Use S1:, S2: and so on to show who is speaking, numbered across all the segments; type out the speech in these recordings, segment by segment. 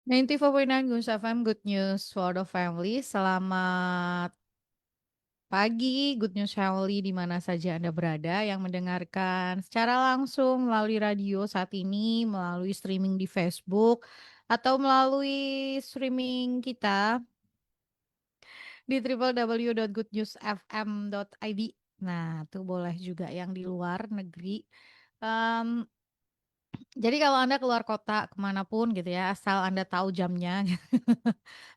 S1: 94.9 Gunz FM, Good News for the Family. Selamat pagi, Good News Family, di mana saja Anda berada yang mendengarkan secara langsung melalui radio saat ini, melalui streaming di Facebook, atau melalui streaming kita di www.goodnewsfm.id. Nah, itu boleh juga yang di luar negeri. Em, jadi kalau Anda keluar kota kemanapun gitu ya, asal Anda tahu jamnya,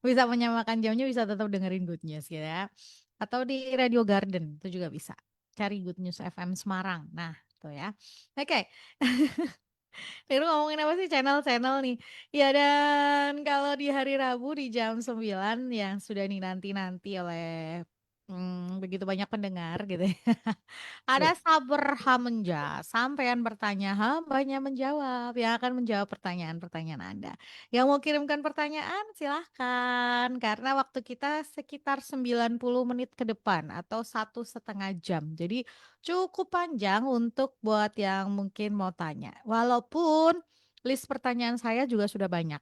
S1: bisa menyamakan jamnya, bisa tetap dengerin Good News gitu ya. Atau di Radio Garden itu juga bisa. Cari Good News FM Semarang. Nah, tuh ya. Oke. Itu ngomongin apa sih channel-channel nih. Ya dan kalau di hari Rabu di jam 9 yang sudah dinanti-nanti oleh begitu banyak pendengar gitu ya.
S2: Ya.
S1: Ada Saber Hamenja, sampean bertanya, hambanya menjawab, yang akan menjawab pertanyaan-pertanyaan Anda. Yang mau kirimkan pertanyaan silahkan, karena waktu kita sekitar 90 menit ke depan atau 1,5 jam. Jadi cukup panjang untuk buat yang mungkin mau tanya. Walaupun list pertanyaan saya juga sudah banyak.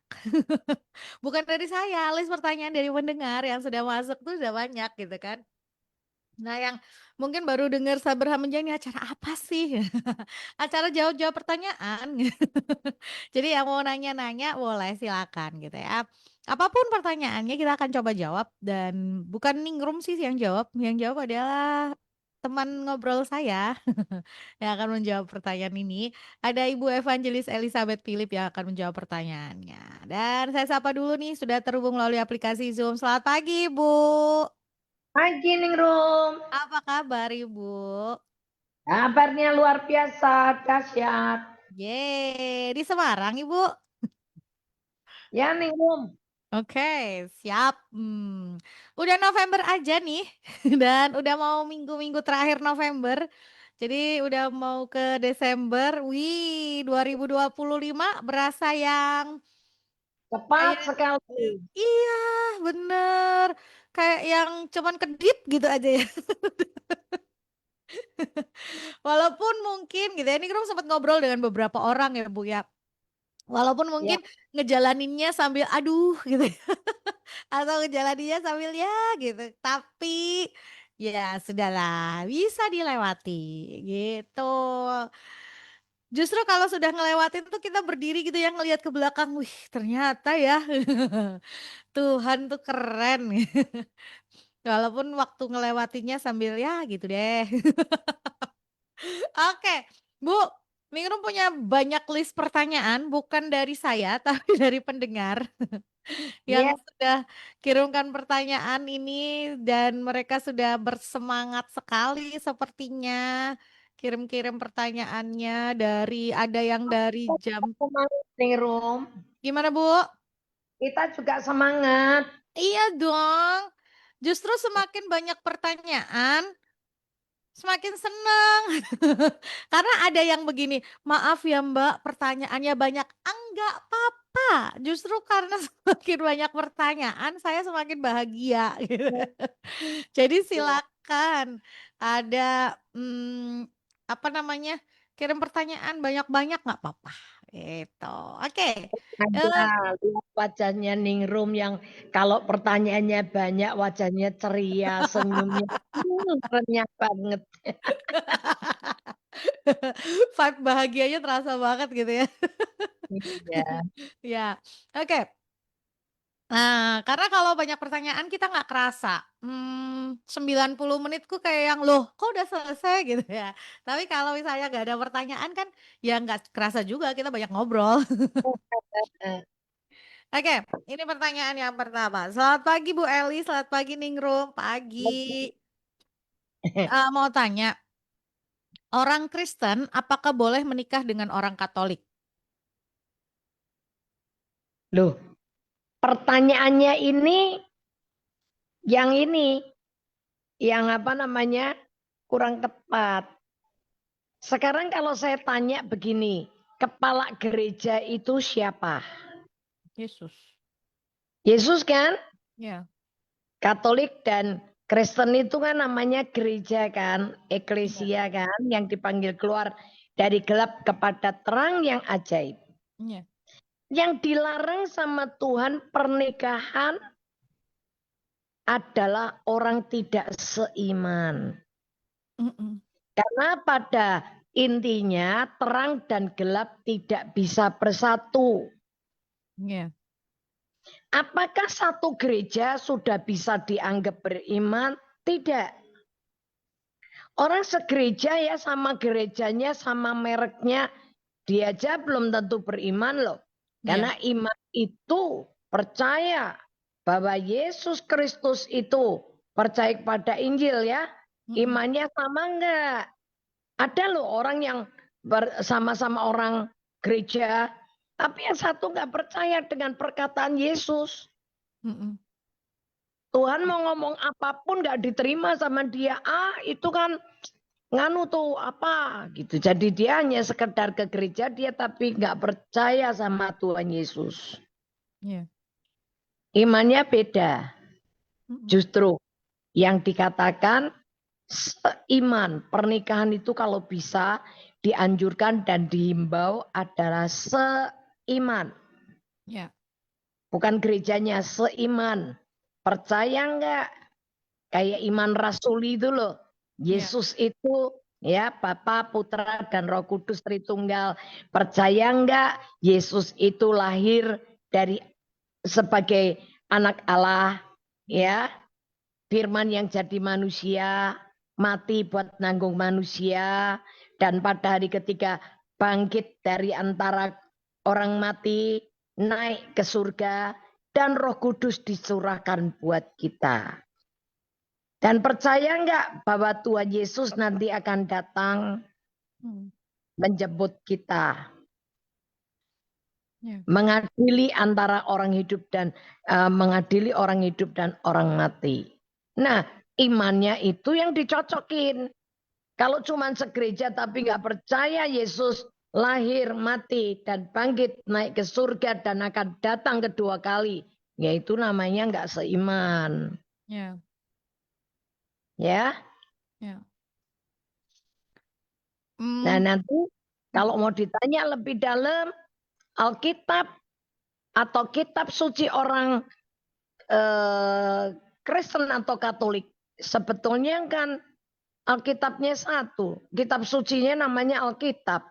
S1: Bukan dari saya, list pertanyaan dari pendengar yang sudah masuk tuh sudah banyak gitu kan. Nah, yang mungkin baru dengar Saber Hamenja ini acara apa sih? Acara jawab-jawab pertanyaan. Jadi yang mau nanya-nanya boleh silakan gitu ya. Apapun pertanyaannya kita akan coba jawab dan bukan Ningrum sih yang jawab adalah teman ngobrol saya yang akan menjawab pertanyaan ini. Ada Ibu Evangelis Elizabeth Philip yang akan menjawab pertanyaannya. Dan saya sapa dulu nih, sudah terhubung melalui aplikasi Zoom. Selamat pagi, Bu.
S2: Pagi Ningrum,
S1: Apa kabar, Ibu?
S2: kabarnya luar biasa, dahsyat.
S1: Yeay, di Semarang, Ibu.
S2: Ya Ningrum,
S1: Oke, siap. Udah November aja nih, dan udah mau minggu-minggu terakhir November. Jadi udah mau ke Desember. Wih, 2025 berasa yang
S2: cepat
S1: kayak
S2: sekali.
S1: iya, bener. Kayak yang cuman kedip gitu aja ya. Walaupun mungkin gitu ya, ini kan sempat ngobrol dengan beberapa orang ya, Bu ya. Walaupun
S2: Ya,
S1: mungkin ngejalaninnya sambil aduh gitu ya, atau ngejalaninnya sambil ya gitu. Tapi ya sudahlah, bisa dilewati gitu. Justru kalau sudah ngelewatin tuh kita berdiri gitu ya ngelihat ke belakang, wih ternyata ya Tuhan tuh keren. Walaupun waktu ngelewatinya sambil ya gitu deh. Oke, Bu, Ningrum punya banyak list pertanyaan, bukan dari saya, tapi dari pendengar yang
S2: ya,
S1: sudah kirimkan pertanyaan ini dan mereka sudah bersemangat sekali sepertinya kirim-kirim pertanyaannya dari ada yang dari jam
S2: semangat Ningrum.
S1: gimana Bu?
S2: Kita juga semangat.
S1: Iya dong. Justru semakin banyak pertanyaan, semakin seneng. Karena ada yang begini, maaf ya Mbak, pertanyaannya banyak. Enggak apa-apa, justru karena semakin banyak pertanyaan, saya semakin bahagia. Gitu. Jadi
S2: Ya,
S1: silakan ada apa namanya, kirim pertanyaan banyak-banyak nggak apa-apa. Gitu. Oke. Eh,
S2: ada lihat wajahnya Ningrum yang kalau pertanyaannya banyak, wajahnya ceria, senyumnya renyah banget.
S1: Vibe bahagianya terasa banget gitu ya.
S2: Iya.
S1: Ya, oke. Nah, karena kalau banyak pertanyaan kita nggak kerasa. 90 menitku kayak yang, loh kok udah selesai gitu ya. Tapi kalau misalnya nggak ada pertanyaan kan ya nggak kerasa juga kita banyak ngobrol. Oke, ini pertanyaan yang pertama. Selamat pagi Bu Eli, selamat pagi Ningrum. Pagi. Mau tanya, orang Kristen apakah boleh menikah dengan orang Katolik?
S2: Loh, pertanyaannya ini yang apa namanya kurang tepat. Sekarang kalau saya tanya begini, kepala gereja itu siapa?
S1: Yesus.
S2: Yesus kan?
S1: Ya.
S2: Katolik dan Kristen itu kan namanya gereja kan,
S1: Iya.
S2: eklesia kan, yang dipanggil keluar dari gelap kepada terang yang ajaib.
S1: Iya.
S2: Yang dilarang sama Tuhan pernikahan adalah orang tidak seiman.
S1: Mm-mm.
S2: Karena pada intinya terang dan gelap tidak bisa bersatu.
S1: Iya.
S2: Apakah satu gereja sudah bisa dianggap beriman? Tidak. Orang segereja ya sama gerejanya, sama mereknya, dia aja belum tentu beriman loh.
S1: Iya.
S2: Karena iman itu percaya bahwa Yesus Kristus itu percaya kepada Injil ya.
S1: Mm-mm.
S2: Imannya sama enggak? Ada loh orang yang bersama-sama orang gereja, tapi yang satu enggak percaya dengan perkataan Yesus.
S1: Mm-mm.
S2: Tuhan mau ngomong apapun nggak diterima sama dia. Itu kan nganu tuh apa gitu. Jadi dia hanya sekedar ke gereja dia tapi nggak percaya sama Tuhan Yesus.
S1: Iya.
S2: Imannya beda.
S1: Mm-mm.
S2: Justru yang dikatakan seiman. Pernikahan itu kalau bisa dianjurkan dan dihimbau adalah seiman.
S1: Iya.
S2: Bukan gerejanya seiman. Percaya nggak? Kayak iman rasuli itu loh.
S1: Iya.
S2: Yesus itu ya Bapa, Putra dan Roh Kudus Tritunggal. Percaya enggak Yesus itu lahir dari sebagai anak Allah ya. Firman yang jadi manusia, mati buat nanggung manusia dan pada hari ketiga bangkit dari antara orang mati, naik ke surga dan Roh Kudus disurahkan buat kita. Dan percaya enggak bahwa Tuhan Yesus nanti akan datang
S1: Mm.
S2: menjemput kita.
S1: Iya.
S2: Mengadili antara orang hidup dan mengadili orang hidup dan orang mati. Nah, imannya itu yang dicocokin. Kalau cuma segereja tapi nggak percaya Yesus lahir, mati, dan bangkit naik ke surga dan akan datang kedua kali. Ya itu namanya nggak seiman.
S1: Iya.
S2: Ya.
S1: Iya.
S2: Nah
S1: Mm.
S2: nanti kalau
S1: Mm-mm.
S2: mau ditanya lebih dalam, Alkitab atau kitab suci orang Kristen atau Katolik. Sebetulnya kan Alkitabnya satu. Kitab sucinya namanya Alkitab.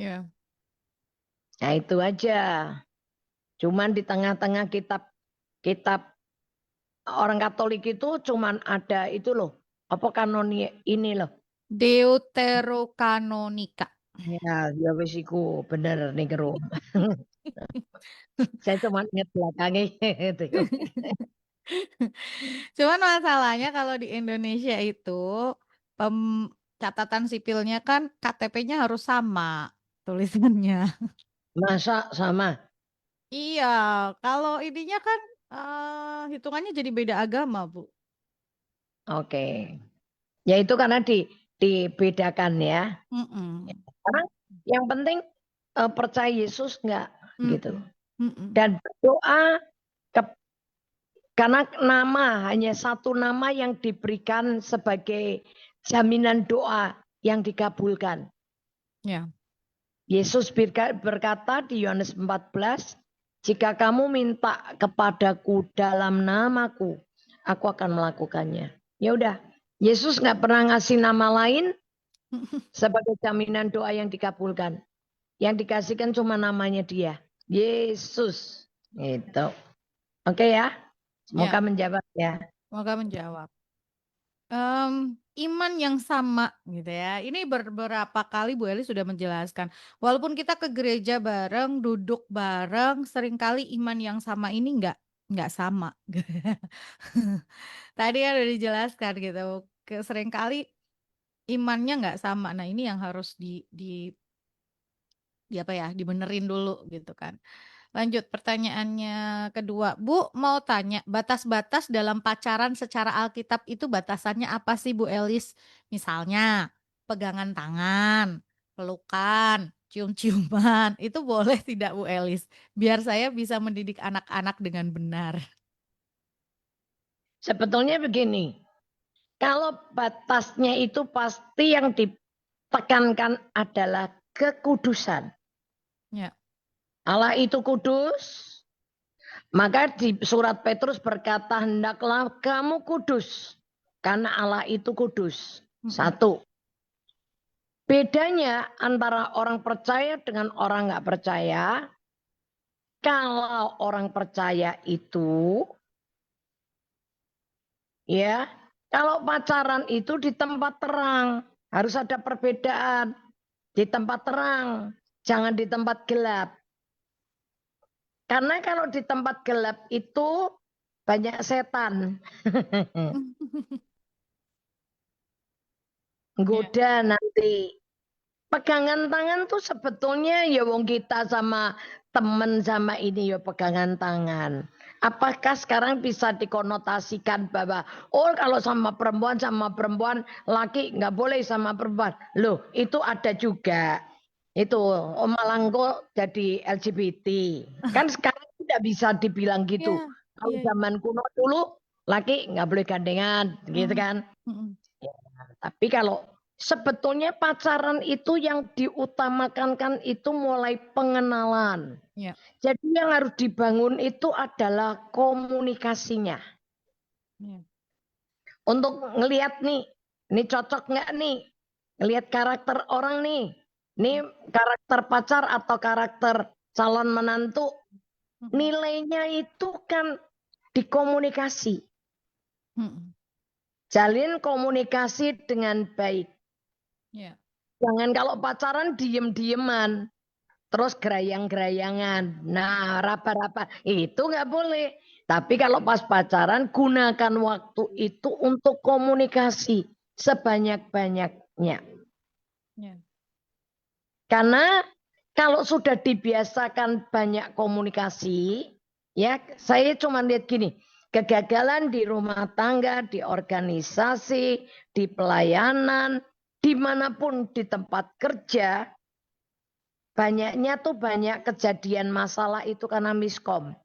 S1: Iya.
S2: Nah itu aja. Cuman di tengah-tengah kitab orang Katolik itu cuman ada itu loh. Apa kanoni ini loh.
S1: Deuterokanonika.
S2: Ya, ya wis iku bener nih kero. Saya cuma ingat belakangnya itu.
S1: Cuman masalahnya kalau di Indonesia itu pem catatan sipilnya kan KTP-nya harus sama tulisannya.
S2: Masa sama?
S1: Iya, kalau ininya kan hitungannya jadi beda agama, Bu.
S2: Oke. Ya itu karena dibedakan ya.
S1: Mm-mm.
S2: Karena yang penting percaya Yesus enggak gitu.
S1: Mm-mm. Mm-mm.
S2: Dan berdoa karena nama hanya satu nama yang diberikan sebagai jaminan doa yang dikabulkan.
S1: Ya.
S2: Yesus berkata di Yohanes 14, jika kamu minta kepadaku dalam namaku, aku akan melakukannya. Ya udah, Yesus nggak pernah ngasih nama lain sebagai jaminan doa yang dikabulkan. Yang dikasihkan cuma namanya dia, Yesus. Itu. Oke ya,
S1: Ya,
S2: semoga menjawab ya.
S1: semoga menjawab. Iman yang sama gitu ya. Ini beberapa kali Bu Eli sudah menjelaskan. Walaupun kita ke gereja bareng, duduk bareng, seringkali iman yang sama ini nggak sama. Tadi ya udah dijelaskan gitu. Seringkali imannya nggak sama. Nah ini yang harus di apa ya, dibenerin dulu gitu kan. Lanjut pertanyaannya kedua. Bu, mau tanya, batas-batas dalam pacaran secara Alkitab itu batasannya apa sih Bu Elis? Misalnya, pegangan tangan, pelukan, cium-ciuman, itu boleh tidak Bu Elis? Biar saya bisa mendidik anak-anak dengan benar.
S2: Sebetulnya begini, kalau batasnya itu pasti yang ditekankan adalah kekudusan.
S1: Ya,
S2: Allah itu kudus. Maka di surat Petrus berkata, hendaklah kamu kudus. Karena Allah itu kudus. Satu. Bedanya antara orang percaya dengan orang nggak percaya. Kalau orang percaya itu, ya, kalau pacaran itu di tempat terang. Harus ada perbedaan. Di tempat terang. Jangan di tempat gelap. Karena kalau di tempat gelap itu banyak setan. Goda nanti. Pegangan tangan tuh sebetulnya ya wong kita sama temen sama ini ya pegangan tangan. Apakah sekarang bisa dikonotasikan bahwa oh kalau sama perempuan laki nggak boleh sama perempuan. Loh itu ada juga. Itu Om Malangko jadi LGBT. Kan sekarang tidak bisa dibilang gitu.
S1: Iya,
S2: Kalau
S1: iya.
S2: zaman kuno dulu laki nggak boleh gandengan gitu
S1: Mm,
S2: kan.
S1: mm,
S2: Ya, tapi kalau sebetulnya pacaran itu yang diutamakan kan itu mulai pengenalan.
S1: ya,
S2: Jadi yang harus dibangun itu adalah komunikasinya.
S1: ya.
S2: Untuk ngelihat nih, ini cocok nggak nih? Ngelihat karakter orang nih. Ini karakter pacar atau karakter calon menantu. Nilainya itu kan dikomunikasi.
S1: Mm,
S2: Jalin komunikasi dengan baik.
S1: ya.
S2: Jangan kalau pacaran diem-dieman. Terus gerayang-gerayangan. Nah, raba-raba. Itu nggak boleh. Tapi kalau pas pacaran, gunakan waktu itu untuk komunikasi sebanyak-banyaknya.
S1: Ya.
S2: Karena kalau sudah dibiasakan banyak komunikasi, ya saya cuma lihat gini, kegagalan di rumah tangga, di organisasi, di pelayanan, dimanapun di tempat kerja, banyaknya tuh banyak kejadian masalah itu karena miskom,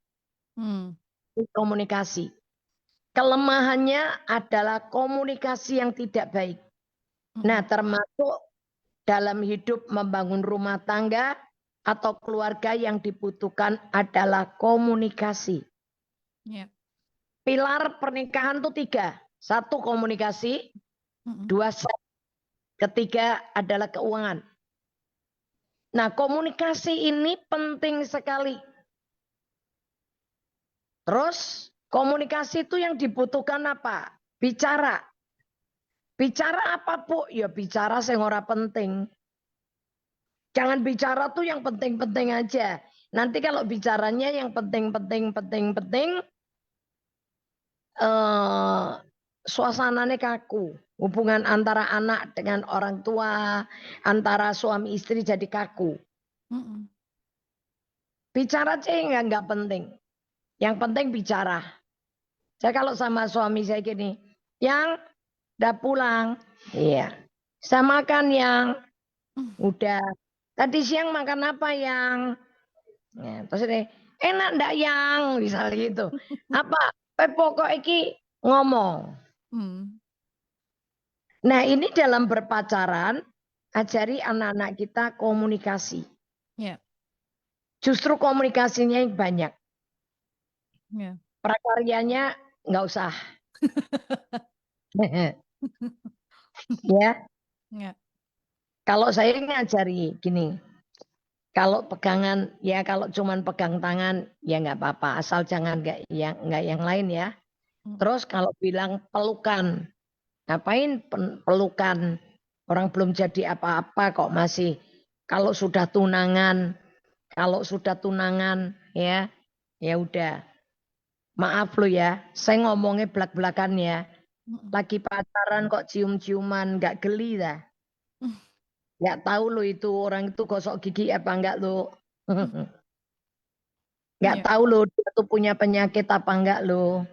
S2: komunikasi. Kelemahannya adalah komunikasi yang tidak baik. Nah, termasuk dalam hidup membangun rumah tangga atau keluarga yang dibutuhkan adalah komunikasi.
S1: Ya.
S2: Pilar pernikahan itu 3. 1 komunikasi, 2 seks, ketiga adalah keuangan. Nah, komunikasi ini penting sekali. Terus komunikasi itu yang dibutuhkan apa? Bicara. Bicara apa, Bu? Ya bicara sing ora penting. Jangan bicara tuh yang penting-penting aja. Nanti kalau bicaranya yang penting-penting, suasananya kaku. Hubungan antara anak dengan orang tua, antara suami istri jadi kaku. Bicara aja nggak penting. Yang penting bicara. Saya kalau sama suami saya gini, yang udah pulang, iya. Saya makan yang udah. Tadi siang makan apa yang? Ya, terus ini enak ndak yang misalnya gitu. Apa? Pokok iki ngomong. Nah ini dalam berpacaran ajari anak-anak kita komunikasi.
S1: Ya.
S2: Justru komunikasinya yang banyak.
S1: Ya.
S2: Prakaryanya nggak usah. Ya.
S1: Ya.
S2: Kalau saya ngajari gini, kalau pegangan ya kalau cuman pegang tangan ya nggak apa-apa, asal jangan nggak yang lain ya. Terus kalau bilang pelukan, ngapain pelukan? Orang belum jadi apa-apa kok masih. Kalau sudah tunangan ya, ya udah. Maaf lo ya, saya ngomongnya belak-belakan ya. Lagi pacaran kok cium-ciuman, nggak geli dah. Nggak tahu lo itu orang itu gosok gigi apa enggak lo. Nggak
S1: Ya.
S2: tahu lo dia tuh punya penyakit apa enggak lo.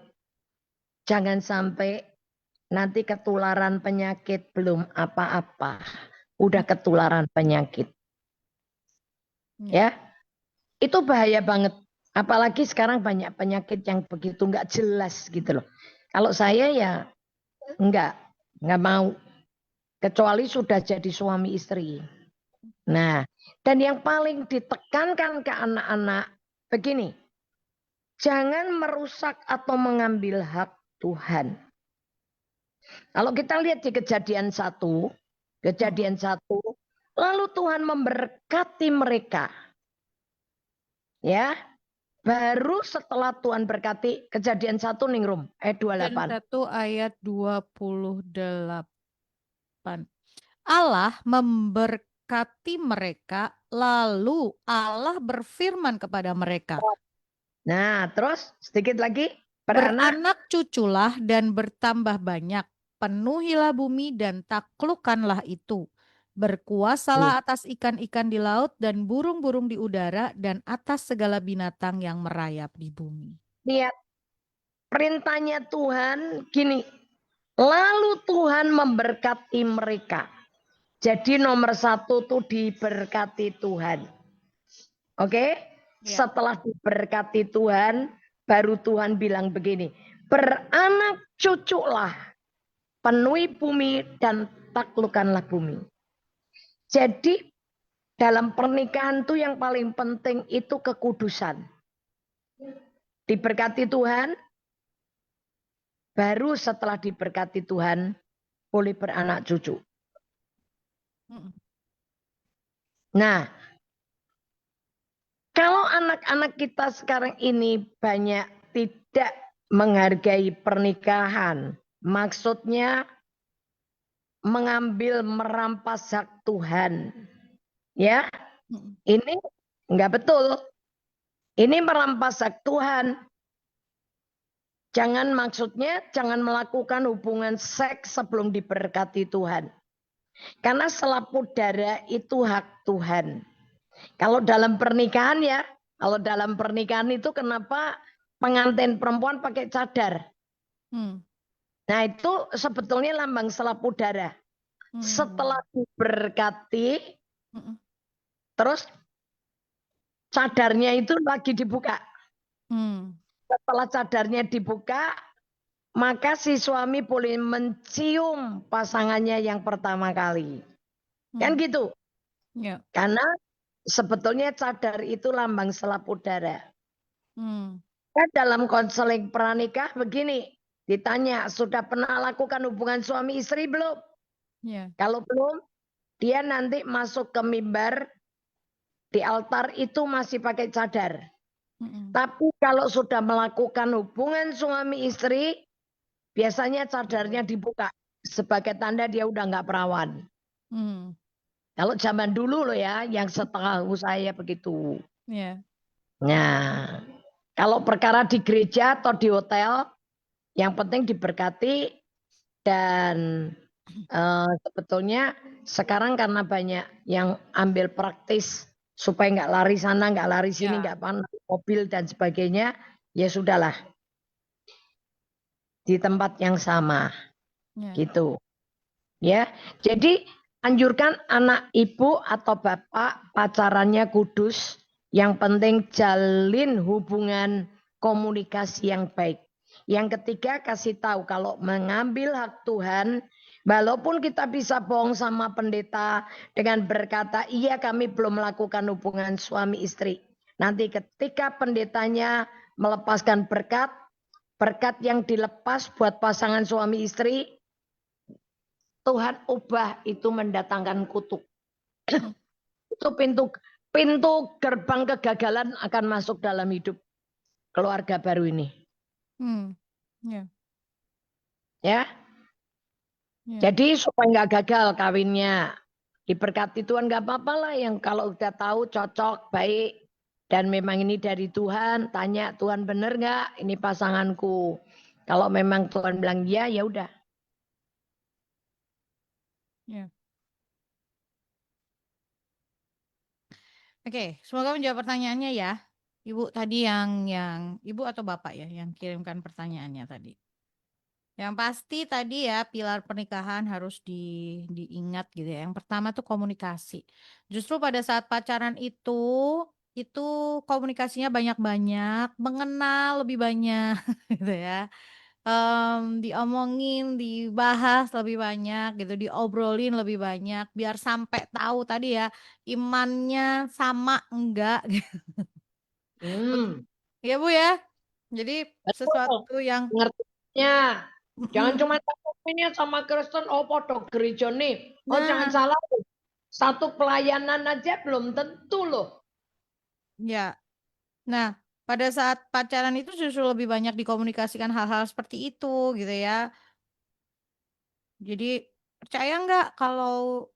S2: Jangan sampai nanti ketularan penyakit belum apa-apa. Udah ketularan penyakit. Ya, itu bahaya banget. Apalagi sekarang banyak penyakit yang begitu nggak jelas gitu loh. Kalau saya ya nggak mau. Kecuali sudah jadi suami istri. Nah, dan yang paling ditekankan ke anak-anak begini, jangan merusak atau mengambil hak Tuhan. Kalau kita lihat di kejadian satu, lalu Tuhan memberkati mereka. Ya, baru setelah Tuhan berkati, kejadian 1 Ningrum ayat
S1: Dan
S2: 28.
S1: 1 ayat 28. Allah memberkati mereka, lalu Allah berfirman kepada mereka,
S2: Nah, terus sedikit lagi, beranak.
S1: beranak cuculah dan bertambah banyak, penuhilah bumi dan taklukkanlah itu. Berkuasalah atas ikan-ikan di laut dan burung-burung di udara dan atas segala binatang yang merayap di bumi.
S2: Lihat, perintahnya Tuhan gini, lalu Tuhan memberkati mereka. Jadi nomor 1 tuh diberkati Tuhan. Oke?
S1: Ya.
S2: Setelah diberkati Tuhan, baru Tuhan bilang begini, beranak cuculah, penuhi bumi dan taklukkanlah bumi. Jadi dalam pernikahan tuh yang paling penting itu kekudusan. Diberkati Tuhan, baru setelah diberkati Tuhan boleh beranak cucu. Nah, kalau anak-anak kita sekarang ini banyak tidak menghargai pernikahan, maksudnya mengambil merampas hak Tuhan. Ya, ini enggak betul. Ini merampas hak Tuhan. Maksudnya jangan melakukan hubungan seks sebelum diberkati Tuhan. Karena selaput darah itu hak Tuhan. Kalau dalam pernikahan itu kenapa pengantin perempuan pakai cadar? Nah, itu sebetulnya lambang selaput darah. Setelah diberkati, terus cadarnya itu lagi dibuka. Setelah cadarnya dibuka, maka si suami boleh mencium pasangannya yang pertama kali. Kan gitu.
S1: Ya.
S2: Karena sebetulnya cadar itu lambang selaput darah. Dan dalam konseling pranikah begini, ditanya, sudah pernah lakukan hubungan suami istri belum?
S1: Ya.
S2: Kalau belum, dia nanti masuk ke mimbar, di altar itu masih pakai cadar. Tapi kalau sudah melakukan hubungan suami istri, biasanya cadarnya dibuka sebagai tanda dia udah nggak perawan. Kalau zaman dulu loh ya, yang setahu saya begitu.
S1: Ya.
S2: Nah, kalau perkara di gereja atau di hotel, yang penting diberkati dan sebetulnya sekarang karena banyak yang ambil praktis supaya nggak lari sana, nggak lari sini, nggak panas mobil dan sebagainya, ya sudahlah di tempat yang sama, gitu. Ya, jadi anjurkan anak ibu atau bapak pacarannya kudus. Yang penting jalin hubungan komunikasi yang baik. Yang ketiga kasih tahu kalau mengambil hak Tuhan, walaupun kita bisa bohong sama pendeta dengan berkata, iya kami belum melakukan hubungan suami istri. Nanti ketika pendetanya melepaskan berkat yang dilepas buat pasangan suami istri, Tuhan ubah itu mendatangkan kutuk. Itu pintu gerbang kegagalan akan masuk dalam hidup keluarga baru ini. Ya. Jadi supaya nggak gagal kawinnya, diberkati Tuhan nggak apa-apa lah. Yang kalau udah tahu cocok, baik, dan memang ini dari Tuhan, tanya Tuhan bener nggak ini pasanganku. Kalau memang Tuhan bilang ya, ya udah.
S1: Oke, semoga menjawab pertanyaannya ya. Ibu tadi yang Ibu atau Bapak ya yang kirimkan pertanyaannya tadi. Yang pasti tadi ya pilar pernikahan harus diingat gitu ya. Yang pertama tuh komunikasi. Justru pada saat pacaran itu komunikasinya banyak-banyak, mengenal lebih banyak gitu ya. diomongin, dibahas lebih banyak gitu, diobrolin lebih banyak, biar sampai tahu tadi ya imannya sama enggak.
S2: Hmm,
S1: Ya Bu ya. Jadi
S2: betul.
S1: sesuatu yang
S2: Ngertinya. Jangan cuma
S1: mm-mm.
S2: cakapnya sama Kristen, oh podo gereja nih. Oh jangan
S1: Nah,
S2: salah. Satu pelayanan aja belum tentu loh.
S1: ya. Nah, pada saat pacaran itu justru lebih banyak dikomunikasikan hal-hal seperti itu gitu ya. Jadi percaya nggak kalau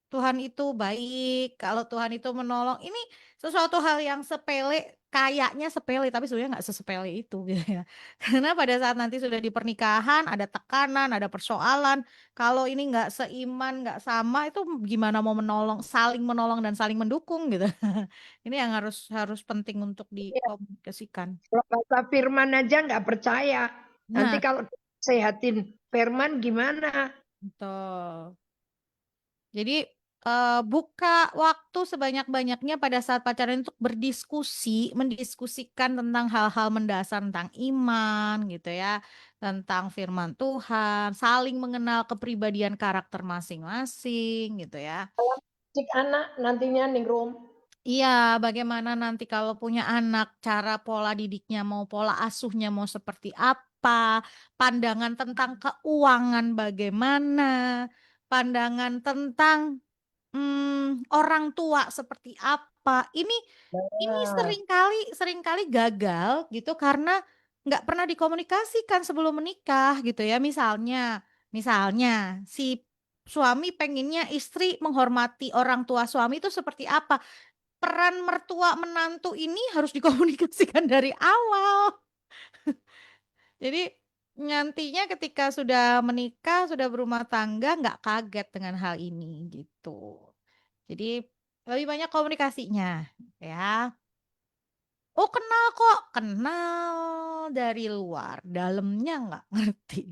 S1: Tuhan itu baik, kalau Tuhan itu menolong. Ini sesuatu hal yang sepele, kayaknya sepele, tapi sebenarnya nggak sesepele itu gitu ya. Karena pada saat nanti sudah di pernikahan, ada tekanan, ada persoalan. Kalau ini nggak seiman, nggak sama, itu gimana mau menolong dan saling mendukung gitu. Ini yang harus harus penting untuk
S2: Ya,
S1: dikomunikasikan.
S2: kalau baca firman aja nggak percaya. Nanti
S1: Nah,
S2: kalau sehatin firman gimana?
S1: betul. Jadi buka waktu sebanyak-banyaknya pada saat pacaran untuk berdiskusi, mendiskusikan tentang hal-hal mendasar tentang iman gitu ya, tentang firman Tuhan, saling mengenal kepribadian karakter masing-masing gitu ya.
S2: Cik anak nantinya ningrum.
S1: Iya, bagaimana nanti kalau punya anak, cara pola didiknya mau pola asuhnya mau seperti apa, pandangan tentang keuangan bagaimana, pandangan tentang orang tua seperti apa. Ini
S2: Nah,
S1: seringkali gagal gitu karena nggak pernah dikomunikasikan sebelum menikah gitu ya. Misalnya si suami pengennya istri menghormati orang tua suami itu seperti apa. Peran mertua menantu ini harus dikomunikasikan dari awal. Jadi nantinya ketika sudah menikah, sudah berumah tangga, nggak kaget dengan hal ini gitu. Jadi lebih banyak komunikasinya ya. Oh kenal kok, kenal dari luar, dalamnya nggak ngerti.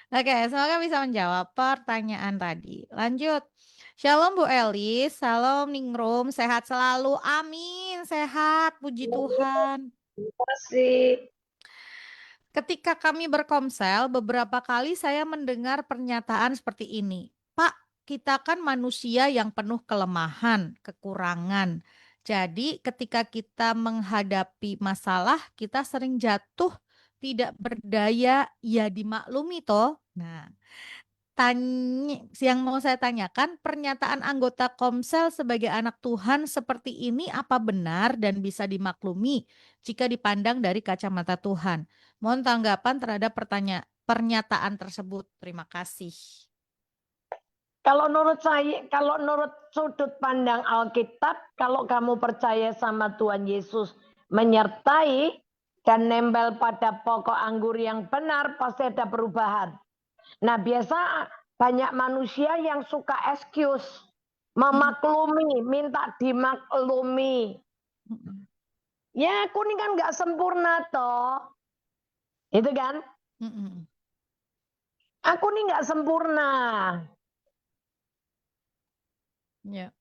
S1: Oke, semoga bisa menjawab pertanyaan tadi. Lanjut. Shalom Bu Elis, salam Ningrum, sehat selalu. Amin, sehat, puji Tuhan.
S2: terima kasih.
S1: Ketika kami berkomsel, beberapa kali saya mendengar pernyataan seperti ini. Pak, kita kan manusia yang penuh kelemahan, kekurangan. Jadi ketika kita menghadapi masalah, kita sering jatuh, tidak berdaya, ya dimaklumi toh. Nah, yang mau saya tanyakan, pernyataan anggota Komsel sebagai anak Tuhan seperti ini apa benar dan bisa dimaklumi jika dipandang dari kacamata Tuhan? Mohon tanggapan terhadap pernyataan tersebut. Terima kasih.
S2: Kalau menurut sudut pandang Alkitab, kalau kamu percaya sama Tuhan Yesus menyertai dan nempel pada pokok anggur yang benar, pasti ada perubahan. Nah, biasa banyak manusia yang suka excuse,
S1: Mm-mm,
S2: memaklumi, minta dimaklumi.
S1: mm-mm,
S2: Ya, aku ini kan nggak sempurna toh. Itu kan?
S1: mm-mm.
S2: Aku ini nggak sempurna.
S1: Ya,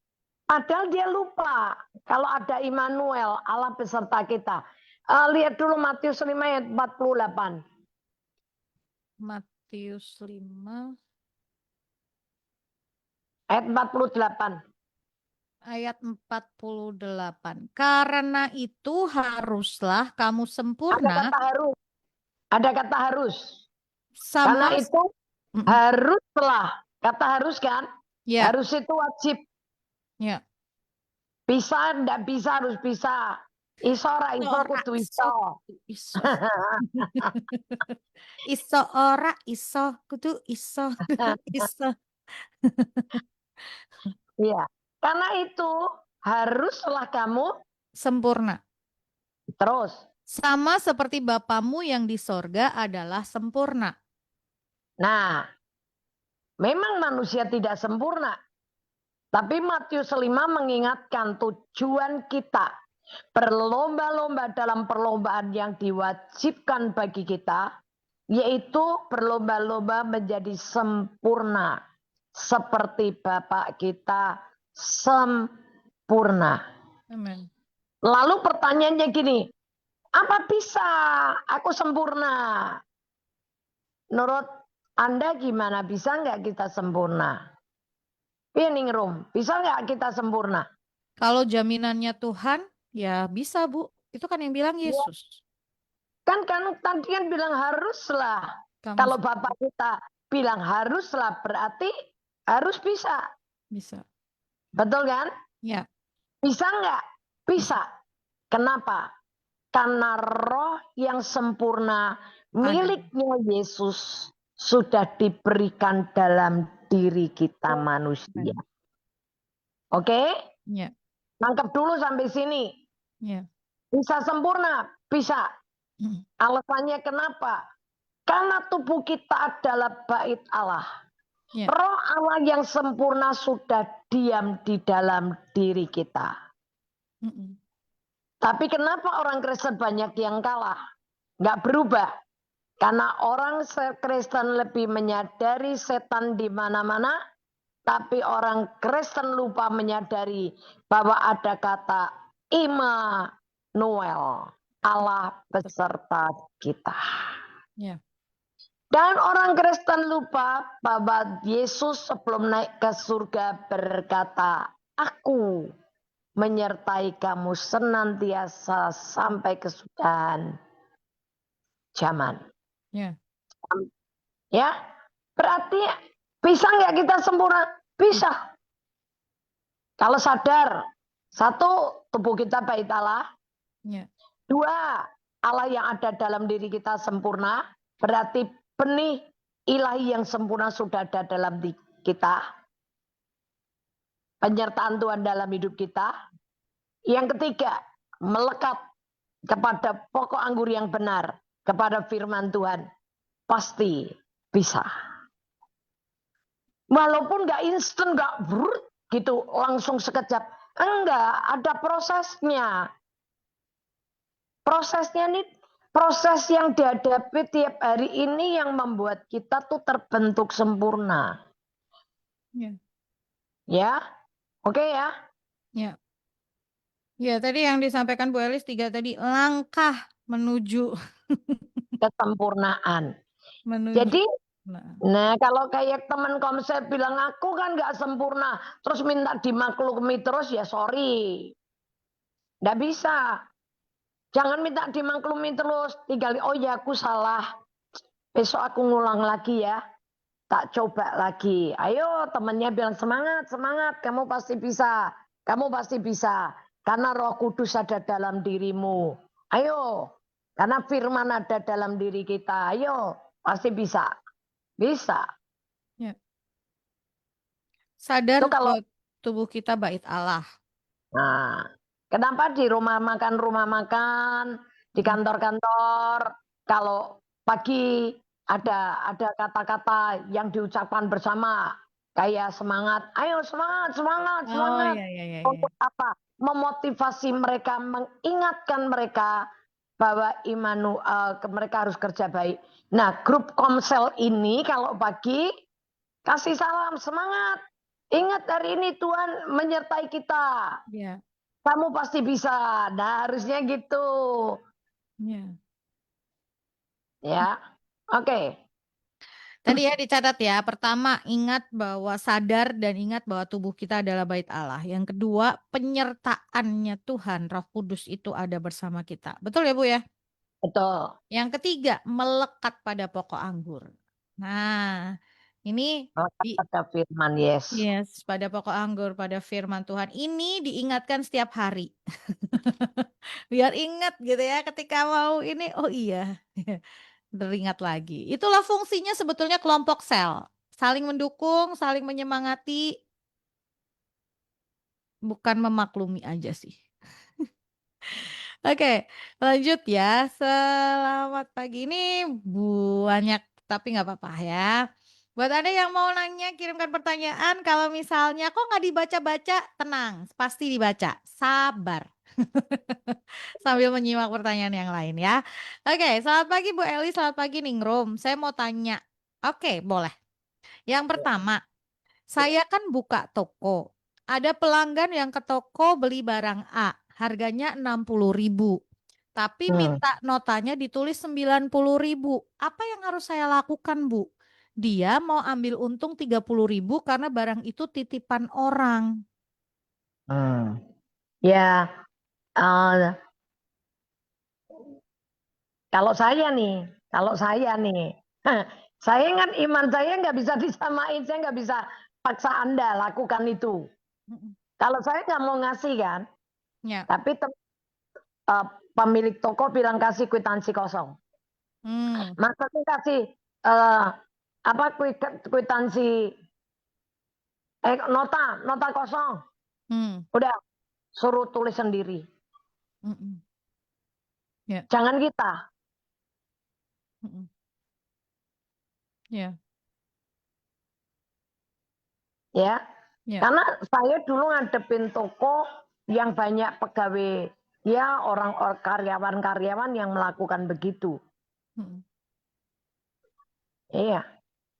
S2: Padahal dia lupa kalau ada Immanuel, Allah beserta kita. Lihat dulu Matius 5 ayat 48.
S1: Matius 5
S2: Ayat 48.
S1: ayat 48. Karena itu haruslah kamu
S2: Ada
S1: sempurna
S2: kata harus. Ada kata harus. Karena
S1: sama
S2: itu
S1: mm-mm.
S2: haruslah. Kata harus kan?
S1: Ya,
S2: Harus itu wajib.
S1: ya.
S2: Bisa, ndak bisa, harus bisa. Iso ora iso
S1: Ora
S2: kudu
S1: iso
S2: iso.
S1: kudu iso. Iso ora iso kudu iso kudu iso.
S2: Iya. Karena itu haruslah kamu
S1: Sempurna.
S2: terus.
S1: Sama seperti Bapamu yang di sorga adalah sempurna.
S2: Nah, memang manusia tidak sempurna. Tapi Matius 5 mengingatkan tujuan kita berlomba-lomba dalam perlombaan yang diwajibkan bagi kita, yaitu berlomba-lomba menjadi sempurna. Seperti Bapak kita sempurna.
S1: Amin.
S2: Lalu pertanyaannya gini, Apa bisa aku sempurna? Menurut Anda gimana? Bisa nggak kita sempurna? Pining room, bisa nggak kita sempurna?
S1: Kalau jaminannya Tuhan, ya bisa, Bu. Itu kan yang bilang
S2: Ya,
S1: Yesus.
S2: kan tadi kan bilang haruslah.
S1: Kamu
S2: Kalau Bapak kita bilang haruslah, berarti harus bisa.
S1: bisa.
S2: Betul kan?
S1: Ya,
S2: Bisa nggak?
S1: bisa.
S2: Bisa. Kenapa? Karena roh yang sempurna
S1: Ada.
S2: miliknya Yesus sudah diberikan dalam diri kita manusia.
S1: Amen.
S2: Oke?
S1: Ya,
S2: Nangkep dulu sampai sini.
S1: ya.
S2: Bisa sempurna? Bisa.
S1: Mm.
S2: Alasannya kenapa? Karena tubuh kita adalah bait Allah.
S1: Ya,
S2: Roh Allah yang sempurna sudah diam di dalam diri kita.
S1: mm-mm.
S2: Tapi kenapa orang Kristen banyak yang kalah? Nggak berubah. Karena orang Kristen lebih menyadari setan di mana-mana, tapi orang Kristen lupa menyadari bahwa ada kata Immanuel, Allah beserta kita.
S1: Ya,
S2: Dan orang Kristen lupa bahwa Yesus sebelum naik ke surga berkata, Aku menyertai kamu senantiasa sampai kesudahan zaman.
S1: ya.
S2: Ya, berarti bisa nggak kita sempurna?
S1: Bisa.
S2: Bisa. Kalau sadar, satu, tubuh kita bait Allah.
S1: Ya,
S2: Dua, Allah yang ada dalam diri kita sempurna. Berarti benih ilahi yang sempurna sudah ada dalam kita. Penyertaan Tuhan dalam hidup kita. Yang ketiga, melekat kepada pokok anggur yang benar. Kepada firman Tuhan. Pasti bisa. Walaupun nggak instan, nggak brut gitu langsung sekejap. Enggak, ada prosesnya. Prosesnya nih, proses yang dihadapi tiap hari ini yang membuat kita tuh terbentuk sempurna.
S1: ya,
S2: Ya, oke ya.
S1: ya. Ya, tadi yang disampaikan Bu Elis 3 tadi, langkah menuju
S2: Kesempurnaan.
S1: menuju.
S2: Jadi,
S1: Nah,
S2: nah kalau kayak teman komsel bilang aku kan nggak sempurna, terus minta dimaklumi terus ya sorry. Nggak bisa. Jangan minta dimaklumi terus. Tinggal, oh ya aku salah. Besok aku ngulang lagi ya. Tak coba lagi. Ayo temannya bilang semangat, semangat. Kamu pasti bisa. Kamu pasti bisa. Karena Roh Kudus ada dalam dirimu. Ayo. Karena firman ada dalam diri kita. Ayo. Pasti bisa. Bisa.
S1: ya. Sadar
S2: Itu kalau,
S1: bahwa tubuh kita bait Allah.
S2: nah, kenapa di rumah makan, di
S1: Mm.
S2: kantor-kantor, kalau pagi ada kata-kata yang diucapkan bersama, kayak semangat, ayo semangat, semangat,
S1: Oh,
S2: semangat.
S1: ya, ya, ya, ya.
S2: Untuk apa? Memotivasi mereka, mengingatkan mereka bahwa mereka harus kerja baik. Nah, grup komsel ini kalau pagi kasih salam semangat. Ingat hari ini Tuhan menyertai kita.
S1: Ya,
S2: Kamu pasti bisa. Nah, harusnya gitu.
S1: ya.
S2: Ya. Oke.
S1: Tadi ya dicatat ya, pertama ingat bahwa sadar dan ingat bahwa tubuh kita adalah bait Allah. Yang kedua, penyertaannya Tuhan, Roh Kudus itu ada bersama kita. Betul ya Bu ya?
S2: Betul.
S1: Yang ketiga, melekat pada pokok anggur. Nah, ini
S2: Melekat
S1: di
S2: pada firman, yes.
S1: yes, pada pokok anggur, pada firman Tuhan. Ini diingatkan setiap hari. Biar ingat gitu ya ketika mau ini, oh iya. Teringat lagi. Itulah fungsinya sebetulnya kelompok sel. Saling mendukung, saling menyemangati, bukan memaklumi aja sih. Oke, lanjut ya. Selamat pagi. Ini banyak, tapi nggak apa-apa ya. Buat Anda yang mau nanya, kirimkan pertanyaan. Kalau misalnya kok nggak dibaca-baca, tenang, pasti dibaca. Sabar. Sambil menyimak pertanyaan yang lain ya. Oke, selamat pagi Bu Eli, selamat pagi Ningrum. Saya mau tanya. Oke, boleh. Yang pertama, saya kan buka toko. Ada pelanggan yang ke toko beli barang A, harganya 60.000. Tapi
S2: Hmm.
S1: minta notanya ditulis 90.000. Apa yang harus saya lakukan, Bu? Dia mau ambil untung 30.000 karena barang itu titipan orang.
S2: Hmm. Ya, eh, kalau saya nih, saya kan iman saya nggak bisa disamain, saya nggak bisa paksa Anda lakukan itu.
S1: Mm-mm.
S2: Kalau saya nggak mau ngasih kan,
S1: Ya.
S2: tapi pemilik toko bilang kasih kwitansi kosong.
S1: Hmm.
S2: Maksudnya kasih eh, apa kwitansi nota kosong.
S1: Hmm.
S2: Udah suruh tulis sendiri.
S1: Mm-mm. Ya.
S2: Jangan kita,
S1: Mm-mm. Ya.
S2: ya.
S1: Ya.
S2: Karena saya dulu ngadepin toko yang banyak pegawai, ya orang karyawan-karyawan yang melakukan begitu.
S1: Mm-mm.
S2: Iya.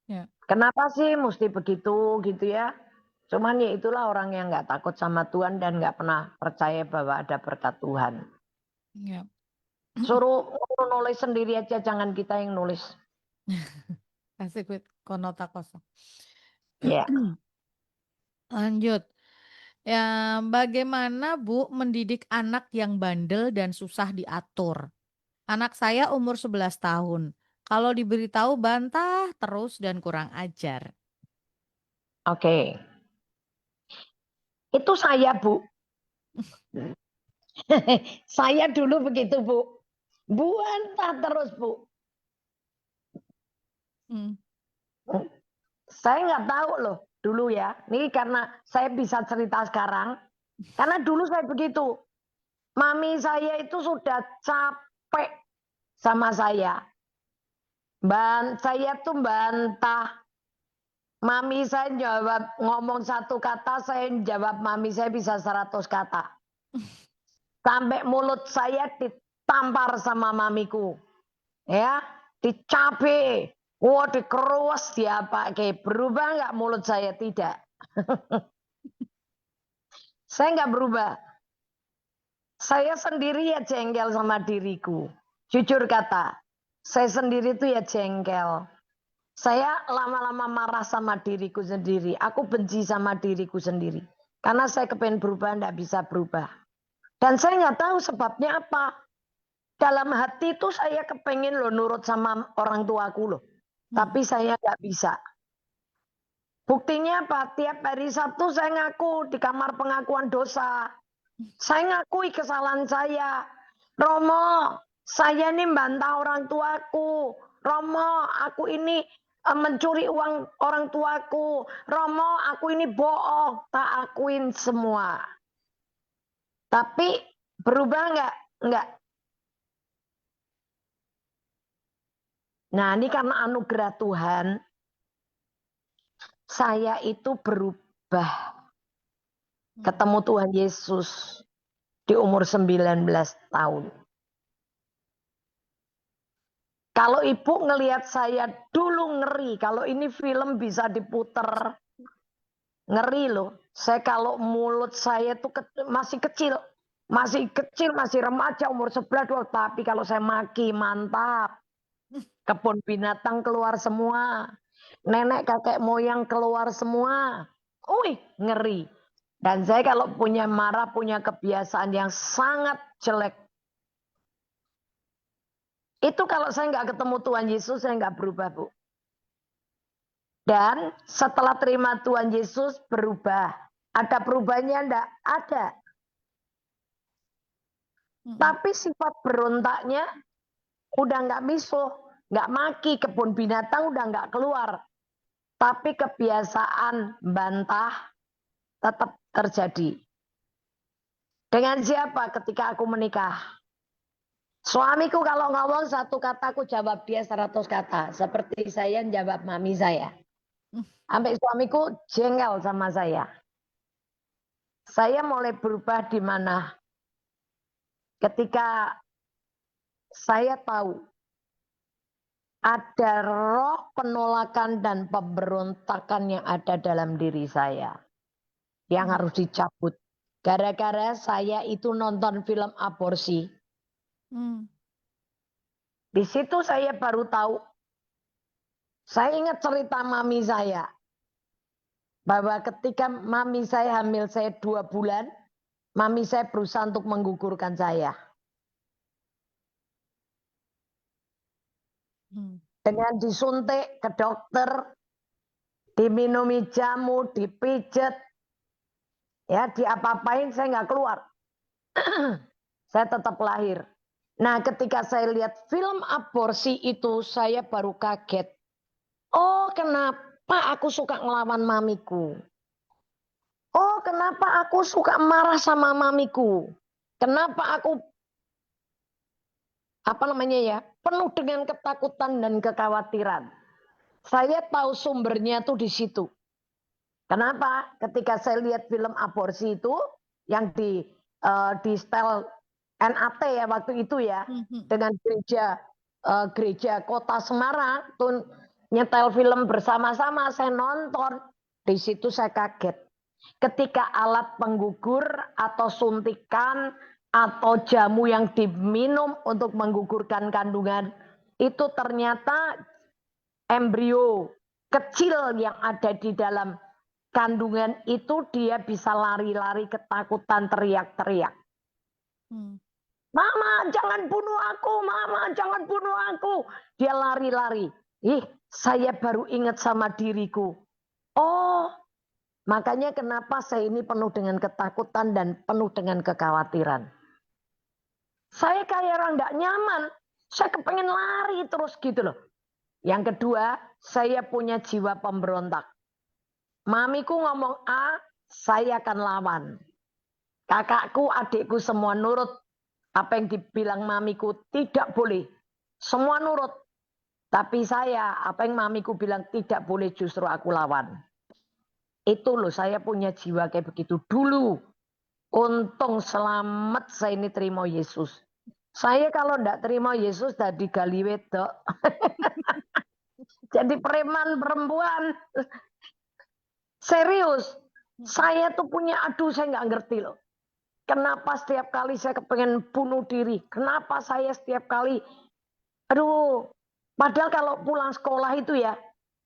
S1: Ya.
S2: Kenapa sih mesti begitu gitu ya? Cuman ya itulah orang yang nggak takut sama Tuhan dan nggak pernah percaya bahwa ada berkat Tuhan.
S1: Ya.
S2: Suruh nulis sendiri aja, jangan kita yang nulis.
S1: Kasih konota kosong.
S2: Ya,
S1: Lanjut. Ya, bagaimana Bu mendidik anak yang bandel dan susah diatur? Anak saya umur 11 tahun. Kalau diberitahu bantah terus dan kurang ajar.
S2: oke. Itu saya, Bu. Saya dulu begitu, Bu. Bantah terus, Bu.
S1: Hmm.
S2: Saya nggak tahu loh dulu ya. Ini karena saya bisa cerita sekarang. Karena dulu saya begitu. Mami saya itu sudah capek sama saya. Saya tuh bantah. Mami saya jawab ngomong satu kata, saya jawab mami saya bisa 100 kata. Sampai mulut saya ditampar sama mamiku. Ya, dicabe. Wah, dikeruas diapake. Berubah nggak mulut saya? Tidak. Saya nggak berubah. Saya sendiri ya jengkel sama diriku. Jujur kata, saya sendiri tuh ya jengkel. Saya lama-lama marah sama diriku sendiri. Aku benci sama diriku sendiri. Karena saya kepengen berubah, nggak bisa berubah. Dan saya nggak tahu sebabnya apa. Dalam hati itu saya kepengen loh nurut sama orang tuaku loh.
S1: Hmm.
S2: Tapi saya nggak bisa. Buktinya apa? Tiap hari Sabtu saya ngaku di kamar pengakuan dosa. Saya ngakui kesalahan saya. Romo, saya ini bantah orang tuaku. Romo, aku ini mencuri uang orang tuaku. Romo, aku ini bohong. Tak akuin semua. Tapi berubah nggak? Nggak. Nah ini karena anugerah Tuhan, saya itu berubah. Ketemu Tuhan Yesus di umur 19 tahun. Kalau ibu ngelihat saya dulu ngeri, kalau ini film bisa diputer, ngeri loh. Saya kalau mulut saya tuh masih kecil, masih remaja umur 11 12, tapi kalau saya maki mantap. Kebun binatang keluar semua. Nenek kakek moyang keluar semua. Wih, ngeri. Dan saya kalau punya marah, punya kebiasaan yang sangat jelek. Itu kalau saya nggak ketemu Tuhan Yesus, saya nggak berubah, Bu. Dan setelah terima Tuhan Yesus, berubah. Ada perubahannya enggak? Ada.
S1: Hmm.
S2: Tapi sifat berontaknya udah nggak misuh, nggak maki, kebun binatang udah nggak keluar. Tapi kebiasaan bantah tetap terjadi. Dengan siapa ketika aku menikah? Suamiku kalau ngomong satu kata, aku jawab dia 100 kata. Seperti saya jawab mami saya. Sampai suamiku jengkel sama saya. Saya mulai berubah di mana? Ketika saya tahu ada roh penolakan dan pemberontakan yang ada dalam diri saya. Yang harus dicabut. Gara-gara saya itu nonton film aborsi.
S1: Hmm.
S2: Di situ saya baru tahu, saya ingat cerita mami saya, bahwa ketika mami saya hamil saya 2 bulan, mami saya berusaha untuk menggugurkan saya.
S1: Hmm.
S2: Dengan disuntik ke dokter, diminumi jamu, dipijet, ya diapa-apain saya nggak keluar. Saya tetap lahir. Nah, ketika saya lihat film aborsi itu, saya baru kaget. Oh, kenapa aku suka ngelawan mamiku? Oh, kenapa aku suka marah sama mamiku? Kenapa aku penuh dengan ketakutan dan kekhawatiran? Saya tahu sumbernya tuh di situ. Kenapa? Ketika saya lihat film aborsi itu yang di setel NAT ya waktu itu ya,
S1: Hmm.
S2: dengan gereja kota Semarang tuh nyetel film bersama-sama, saya nonton. Di situ saya kaget. Ketika alat penggugur atau suntikan atau jamu yang diminum untuk menggugurkan kandungan itu ternyata embrio kecil yang ada di dalam kandungan itu dia bisa lari-lari ketakutan teriak-teriak.
S1: Hmm.
S2: Mama jangan bunuh aku, mama jangan bunuh aku. Dia lari-lari. Saya baru ingat sama diriku. Oh, makanya kenapa saya ini penuh dengan ketakutan dan penuh dengan kekhawatiran. Saya kayak orang gak nyaman. Saya kepengen lari terus gitu loh. Yang kedua, saya punya jiwa pemberontak. Mamiku ngomong A, saya akan lawan. Kakakku, adikku semua nurut. Apa yang dibilang mamiku tidak boleh. Semua nurut. Tapi saya, apa yang mamiku bilang tidak boleh, justru aku lawan. Itu loh, saya punya jiwa kayak begitu dulu. Untung selamat saya ini terima Yesus. Saya kalau enggak terima Yesus dari gali wedok. Jadi preman perempuan. Serius. Saya tuh punya, saya nggak ngerti loh. Kenapa setiap kali saya kepengen bunuh diri? Kenapa saya setiap kali, padahal kalau pulang sekolah itu ya,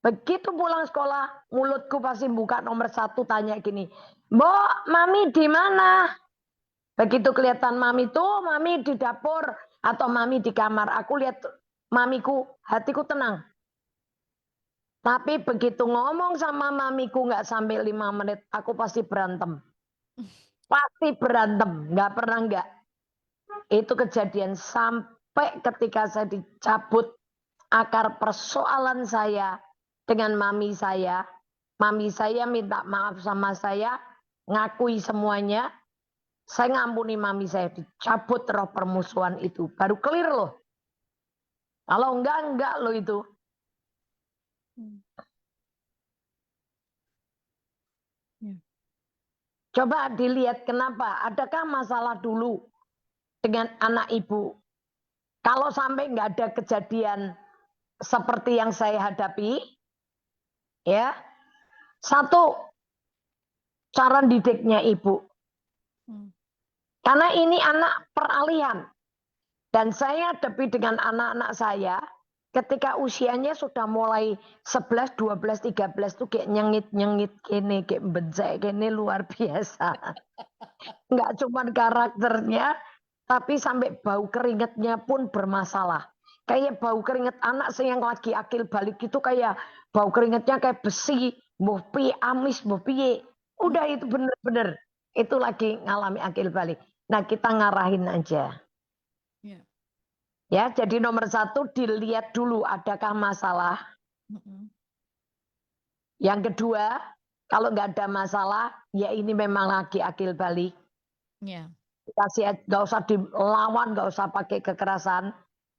S2: begitu pulang sekolah, mulutku pasti buka nomor 1 tanya gini, Mbok, mami di mana? Begitu kelihatan mami tuh, mami di dapur atau mami di kamar. Aku lihat mamiku, hatiku tenang. Tapi begitu ngomong sama mamiku nggak sampai 5 menit, aku pasti berantem. Pasti berantem, nggak pernah nggak. Itu kejadian sampai ketika saya dicabut akar persoalan saya dengan mami saya. Mami saya minta maaf sama saya, ngakui semuanya. Saya ngampuni mami saya, dicabut roh permusuhan itu. Baru clear loh. Kalau enggak loh itu. Coba dilihat kenapa. Adakah masalah dulu dengan anak ibu? Kalau sampai nggak ada kejadian seperti yang saya hadapi, ya, satu, cara didiknya ibu. Karena ini anak peralihan. Dan saya hadapi dengan anak-anak saya, ketika usianya sudah mulai 11, 12, 13 tuh kayak nyengit-nyengit gini, kayak bencek gini luar biasa. Nggak cuma karakternya, tapi sampai bau keringetnya pun bermasalah. Kayak bau keringet anak saya yang lagi akil balik itu kayak bau keringetnya kayak besi, mbuh piye amis, mbuh piye. Udah itu bener-bener. Itu lagi ngalami akil balik. Nah kita ngarahin aja. Ya, jadi nomor 1 dilihat dulu adakah masalah. Yang kedua, kalau nggak ada masalah, ya ini memang lagi akil balik. Nggak usah dilawan, nggak usah pakai kekerasan.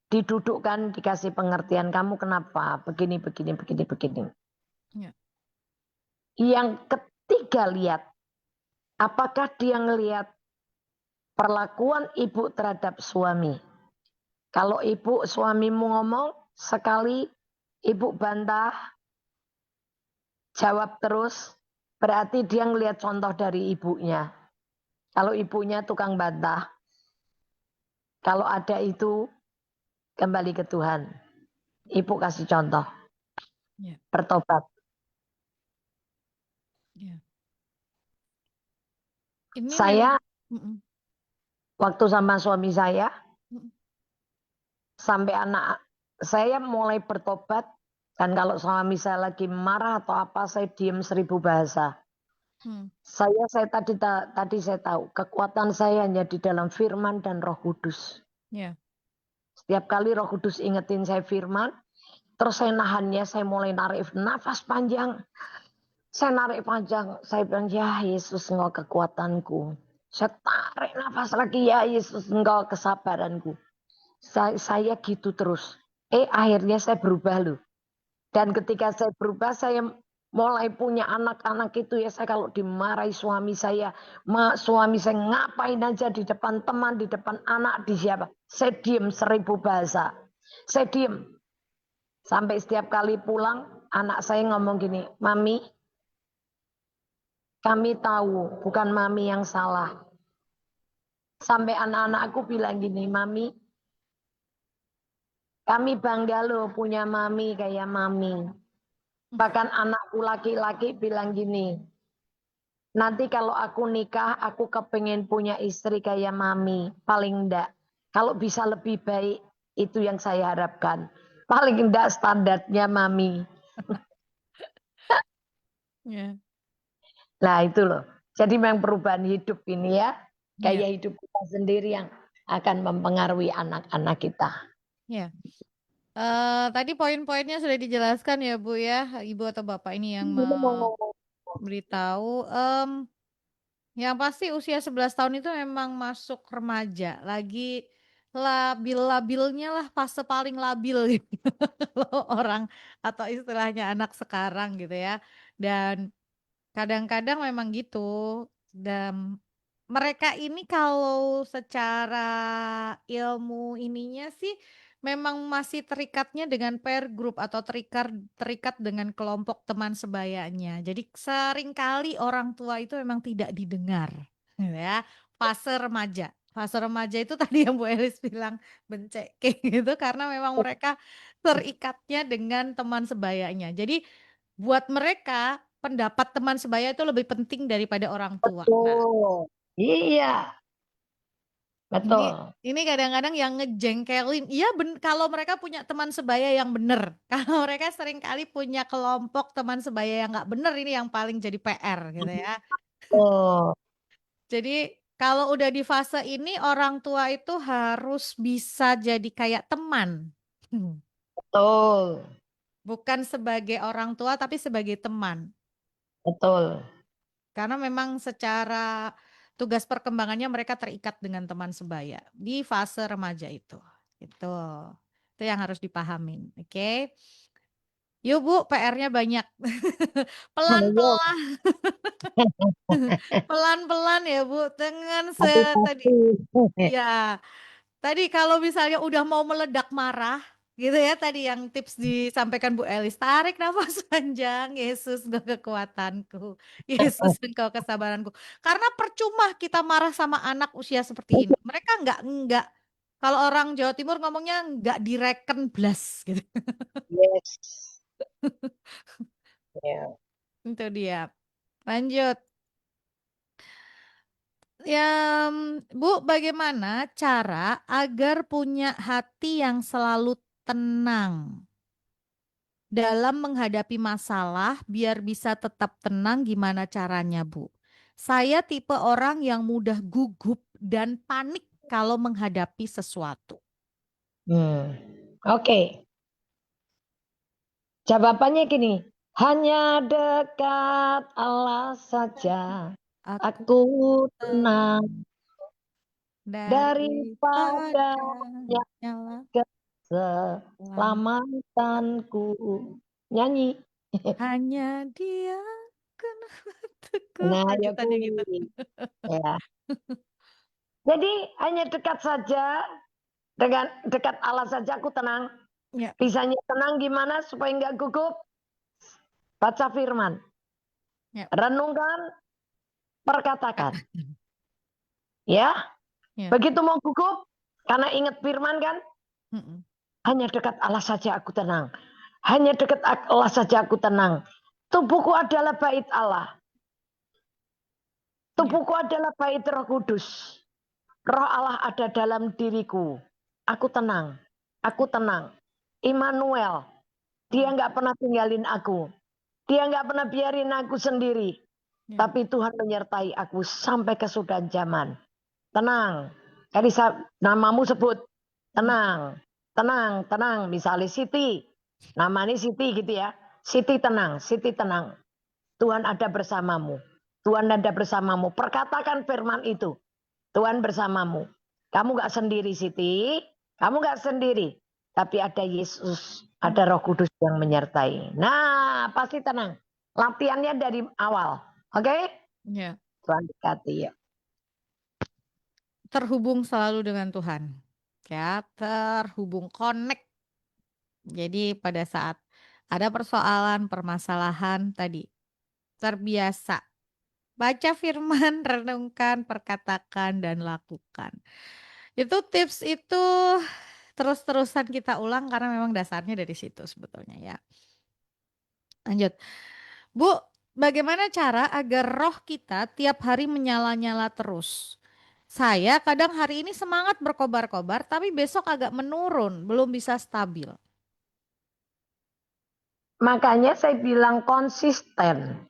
S2: Didudukkan, dikasih pengertian. Kamu kenapa? Begini, begini, begini, begini. Yang ketiga lihat, apakah dia ngelihat perlakuan ibu terhadap suami. Kalau ibu suamimu ngomong, sekali ibu bantah, jawab terus, berarti dia ngelihat contoh dari ibunya. Kalau ibunya tukang bantah, Kalau ada itu, kembali ke Tuhan. Ibu kasih contoh,
S1: Ya,
S2: bertobat.
S1: ya. Ini memang.
S2: Saya
S1: Mm-mm,
S2: waktu sama suami saya,
S1: mm-mm,
S2: sampai anak saya mulai bertobat, dan kalau suami saya lagi marah atau apa, saya diem 1000 bahasa.
S1: mm,
S2: Tadi saya tahu kekuatan saya hanya di dalam firman dan Roh Kudus.
S1: ya.
S2: Setiap kali Roh Kudus ingetin saya firman, terus saya nahannya, saya mulai narik nafas panjang. Saya narik panjang, saya bilang, ya Yesus engkau kekuatanku. Saya tarik nafas lagi, ya Yesus engkau kesabaranku. Saya gitu terus. Akhirnya saya berubah loh. Dan ketika saya berubah, saya mulai punya anak-anak itu ya, saya kalau dimarahi suami saya, suami saya ngapain aja di depan teman, di depan anak, di siapa, saya diem 1000 bahasa. Saya diem. Sampai setiap kali pulang, anak saya ngomong gini, Mami, kami tahu bukan Mami yang salah. Sampai anak-anakku bilang gini, Mami, kami bangga loh punya Mami kayak Mami. Bahkan anakku laki-laki bilang gini, nanti kalau aku nikah, aku kepengen punya istri kayak Mami. Paling enggak, kalau bisa lebih baik, itu yang saya harapkan. Paling enggak standarnya Mami.
S1: Ya,
S2: Nah itu loh. Jadi memang perubahan hidup ini ya.
S1: ya,
S2: Gaya hidup kita sendiri yang akan mempengaruhi anak-anak kita.
S1: ya. Tadi poin-poinnya sudah dijelaskan ya Bu ya, Ibu atau Bapak ini yang memberitahu. Yang pasti usia 11 tahun itu memang masuk remaja, lagi labil-labilnya lah, fase paling labil gitu. Kalau orang atau istilahnya anak sekarang gitu ya. Dan kadang-kadang memang gitu. Dan mereka ini kalau secara ilmu ininya sih memang masih terikatnya dengan peer group atau terikat dengan kelompok teman sebayanya. Jadi seringkali orang tua itu memang tidak didengar, gitu ya. Fase remaja. Fase remaja itu tadi yang Bu Elis bilang bencekek gitu karena memang mereka terikatnya dengan teman sebayanya. Jadi buat mereka pendapat teman sebaya itu lebih penting daripada orang tua. Nah,
S2: Betul. Iya,
S1: ini
S2: betul.
S1: ini kadang-kadang yang ngejengkelin. Iya, kalau mereka punya teman sebaya yang benar. Kalau mereka sering kali punya kelompok teman sebaya yang nggak benar, ini yang paling jadi PR gitu ya.
S2: Oh,
S1: Jadi kalau udah di fase ini orang tua itu harus bisa jadi kayak teman.
S2: betul.
S1: Bukan sebagai orang tua tapi sebagai teman.
S2: Betul.
S1: Karena memang secara tugas perkembangannya mereka terikat dengan teman sebaya di fase remaja itu. Itu. Itu yang harus dipahamin, oke? Yuk Bu, PR-nya banyak.
S2: Ayo,
S1: Pelan-pelan, pelan-pelan ya Bu. Dengan tadi,
S2: hati-hati.
S1: ya, tadi kalau misalnya udah mau meledak marah, gitu ya, tadi yang tips disampaikan Bu Elis, tarik nafas panjang, Yesus engkau kekuatanku, Yesus engkau kesabaranku. Karena percuma kita marah sama anak usia seperti ini. Mereka nggak, kalau orang Jawa Timur ngomongnya nggak direken blas gitu.
S2: Yes. Ya.
S1: Itu dia. Lanjut. Ya, Bu, bagaimana cara agar punya hati yang selalu tenang dalam menghadapi masalah biar bisa tetap tenang gimana caranya, Bu? Saya tipe orang yang mudah gugup dan panik kalau menghadapi sesuatu.
S2: Hmm. Oke, jawabannya gini. Hanya dekat Allah saja.
S1: Aku
S2: Aku
S1: tenang
S2: tenang daripada
S1: daripada nyala
S2: keselamatanku. Nyanyi.
S1: hanya dia kena teguh
S2: Nah, ya
S1: lanjutannya gitu.
S2: kuwi. Ya. Jadi hanya dekat saja, dengan dekat Allah saja aku tenang.
S1: Ya,
S2: Bisanya tenang gimana supaya nggak gugup? Baca firman,
S1: ya,
S2: renungkan, perkatakan.
S1: katakan.
S2: Ya,
S1: Ya,
S2: begitu mau gugup, Karena ingat firman kan,
S1: Mhm.
S2: hanya dekat Allah saja aku tenang. Hanya dekat Allah saja aku tenang. Tubuhku adalah bait Allah.
S1: Ya.
S2: Tubuhku adalah bait Roh Kudus. Roh Allah ada dalam diriku. Aku tenang. Aku tenang. Immanuel. Dia
S1: Mhm.
S2: nggak pernah tinggalin aku. Dia nggak pernah biarin aku sendiri.
S1: Ya.
S2: Tapi Tuhan menyertai aku sampai kesudahan zaman. Tenang. Tadi namamu sebut.
S1: Mhm.
S2: Tenang. Tenang, tenang. Misalnya Siti. Namanya Siti gitu ya. Siti tenang, Siti tenang. Tuhan ada bersamamu. Tuhan ada bersamamu. Perkatakan firman itu. Tuhan bersamamu. Kamu gak sendiri Siti. Kamu gak sendiri. Tapi ada Yesus. Ada Roh Kudus yang menyertai. Nah, pasti tenang. Latihannya dari awal. Oke?
S1: Ya.
S2: Tuhan berkati ya.
S1: Terhubung selalu dengan Tuhan. Ya, terhubung, connect. Jadi pada saat ada persoalan, permasalahan tadi, terbiasa baca firman, renungkan, perkatakan, dan lakukan. Itu tips itu terus-terusan kita ulang karena memang dasarnya dari situ sebetulnya ya. Lanjut. Bu, bagaimana cara agar roh kita tiap hari menyala-nyala terus? Saya kadang hari ini semangat berkobar-kobar, tapi besok agak menurun, belum bisa stabil.
S2: Makanya saya bilang konsisten.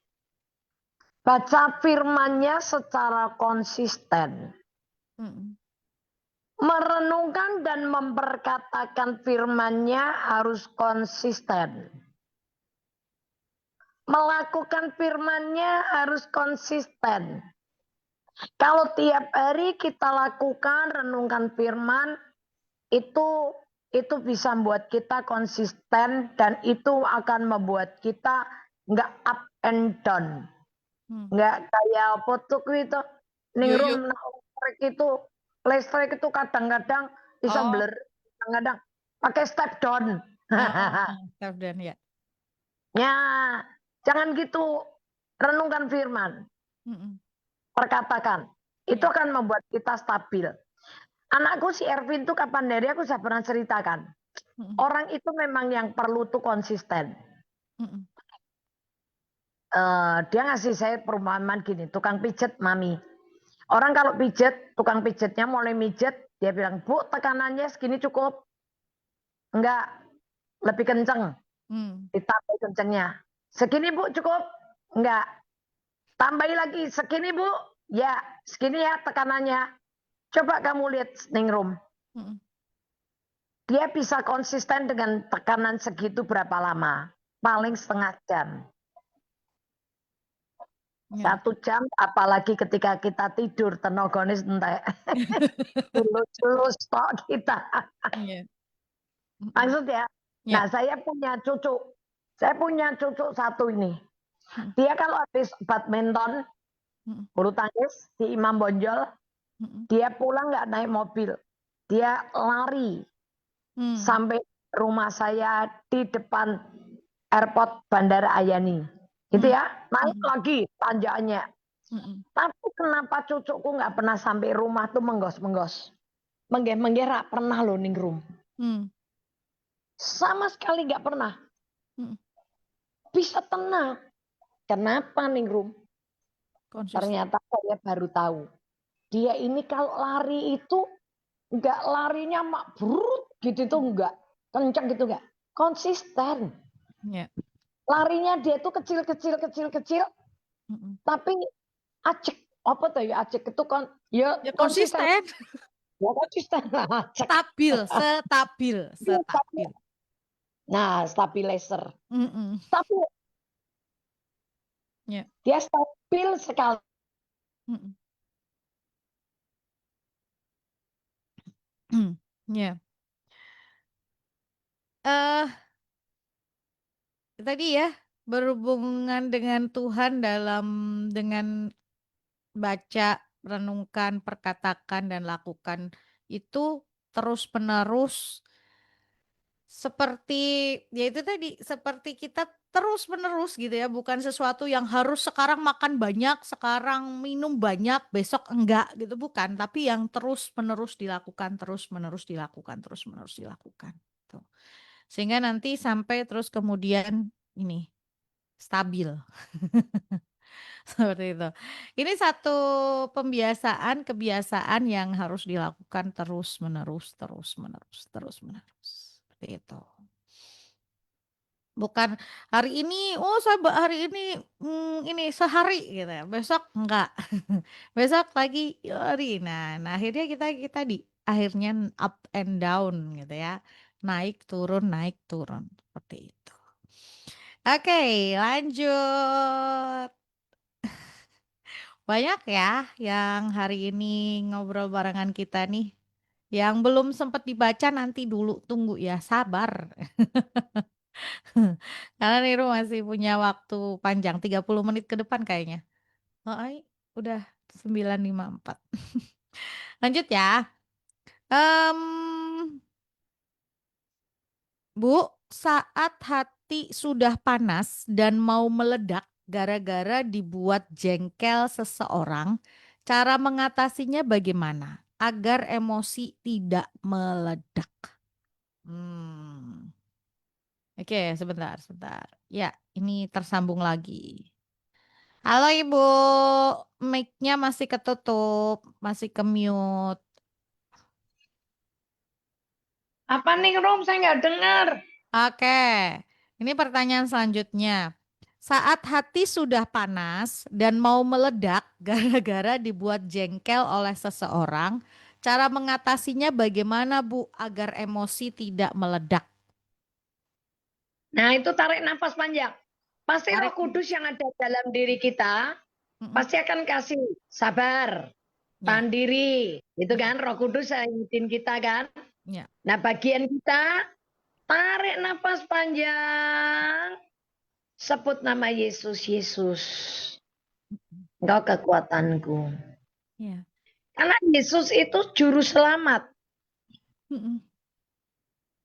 S2: Baca firmannya secara konsisten.
S1: Mm,
S2: Merenungkan dan memperkatakan firmannya harus konsisten. Melakukan firmannya harus konsisten. Kalau tiap hari kita lakukan renungkan firman, itu bisa membuat kita konsisten dan itu akan membuat kita nggak up and down.
S1: mm.
S2: Nggak kayak potuk itu.
S1: Yoyo.
S2: Ningrum listrik itu kadang-kadang bisa
S1: Oh,
S2: blur, kadang-kadang pakai step down.
S1: step down ya.
S2: Ya, jangan gitu. Renungkan firman,
S1: Mm-mm.
S2: perkatakan. Itu
S1: Ya.
S2: akan membuat kita stabil. Anakku si Ervin tuh kapan dari aku sudah pernah ceritakan.
S1: Mm-mm.
S2: Orang itu memang yang perlu tuh konsisten.
S1: Mm-mm.
S2: Dia ngasih saya perumpamaan gini, tukang pijet mami. Orang kalau pijet, tukang pijetnya mulai mijet, dia bilang, Bu tekanannya segini cukup. Enggak, lebih kenceng.
S1: Mm.
S2: Ditambah kencengnya. Segini Bu cukup? Enggak. Tambahi lagi, segini Bu? Ya, segini ya tekanannya. Coba kamu lihat Ningrum.
S1: Mm-mm.
S2: Dia bisa konsisten dengan tekanan segitu berapa lama? Paling setengah jam.
S1: Ya.
S2: 1 jam, apalagi ketika kita tidur, tenogonis entek. Lulus tok kita.
S1: Iya. Mm-mm.
S2: Maksud ya?
S1: Ya.
S2: Nah, saya punya cucu. Saya punya cucu satu ini.
S1: Mm-mm.
S2: Dia kalau habis badminton,
S1: Mm-mm.
S2: bulu tangkis di Imam Bonjol,
S1: Mm-mm.
S2: dia pulang nggak naik mobil. Dia lari
S1: Mm.
S2: sampai rumah saya di depan airport Bandara Ayani. Gitu
S1: Mm.
S2: ya, naik
S1: Mm.
S2: lagi tanjakannya.
S1: Mm.
S2: Tapi kenapa cucuku nggak pernah sampai rumah tuh menggos-menggos. Menggeh-menggeh pernah loh ningrum.
S1: Mm.
S2: Sama sekali nggak pernah.
S1: Mm.
S2: Bisa tenang. Kenapa ningrum?
S1: Konsisten.
S2: Ternyata saya baru tahu. Dia ini kalau lari itu nggak larinya mak brut gitu tuh nggak. Kenceng gitu nggak. Konsisten.
S1: Ya.
S2: Larinya dia tuh kecil.
S1: Mm-mm.
S2: Tapi acek. Apa tuh ya acek itu kan. Ya
S1: Ya
S2: konsisten.
S1: konsisten,
S2: Ya konsisten. Acek.
S1: stabil, stabil, stabil.
S2: Nah, stabilizer.
S1: Mm-mm.
S2: Tapi
S1: Ya.
S2: dia stabil sekali.
S1: Mm-mm. Ya. Eh, tadi ya berhubungan dengan Tuhan dalam dengan baca, renungkan, perkatakan dan lakukan itu terus-menerus seperti ya itu tadi seperti kita terus-menerus gitu ya, bukan sesuatu yang harus sekarang makan banyak, sekarang minum banyak, besok enggak gitu, bukan, tapi yang terus-menerus dilakukan, terus-menerus dilakukan, terus-menerus dilakukan. Tuh. Sehingga nanti sampai terus kemudian ini stabil. Seperti itu. Ini satu pembiasaan, kebiasaan yang harus dilakukan terus-menerus, terus-menerus, terus-menerus. Seperti itu. Bukan hari ini, oh saya hari ini ini sehari gitu ya. Besok enggak. Besok lagi hari. Nah, akhirnya kita di akhirnya up and down gitu ya. Naik turun seperti itu. Oke, lanjut. Banyak ya yang hari ini ngobrol barengan kita nih. Yang belum sempat dibaca nanti dulu, tunggu ya, sabar. Karena Niru masih punya waktu panjang, 30 menit ke depan kayaknya. Oh, udah 9.54. Lanjut ya. Em, Bu, saat hati sudah panas dan mau meledak gara-gara dibuat jengkel seseorang, cara mengatasinya bagaimana agar emosi tidak meledak? Hmm. Oke, sebentar, sebentar. Ya, ini tersambung lagi. Halo Ibu, mic-nya masih ketutup, masih ke mute.
S2: Apa nih Rom? Saya nggak dengar.
S1: Oke, ini pertanyaan selanjutnya. Saat hati sudah panas dan mau meledak gara-gara dibuat jengkel oleh seseorang, cara mengatasinya bagaimana Bu agar emosi tidak meledak?
S2: Nah, itu tarik nafas panjang. Pasti Roh
S1: Tarik.
S2: Kudus yang ada dalam diri kita
S1: Mm-mm.
S2: pasti akan kasih sabar,
S1: Ya,
S2: tahan diri. Itu
S1: mm-mm.
S2: kan Roh Kudus yang ngingetin kita kan.
S1: Ya.
S2: Nah, bagian kita tarik nafas panjang, sebut nama Yesus, Yesus. Engkau kekuatanku.
S1: Ya.
S2: Karena Yesus itu juru selamat.
S1: Mm-mm.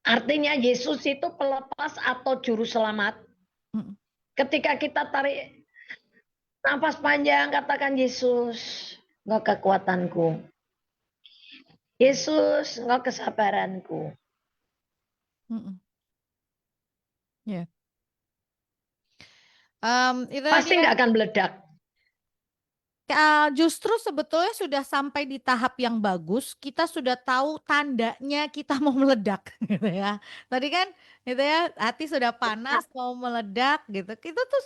S2: Artinya Yesus itu pelepas atau juru selamat.
S1: Mm-mm.
S2: Ketika kita tarik nafas panjang, katakan Yesus, engkau kekuatanku. Yesus, engkau kesabaranku.
S1: Mm-mm. Ya. Itu tadi
S2: Pasti
S1: ya.
S2: nggak akan meledak.
S1: Justru sebetulnya sudah sampai di tahap yang bagus, kita sudah tahu tandanya kita mau meledak, gitu ya. Tadi kan, gitu ya, hati sudah panas mau meledak, gitu. Itu tuh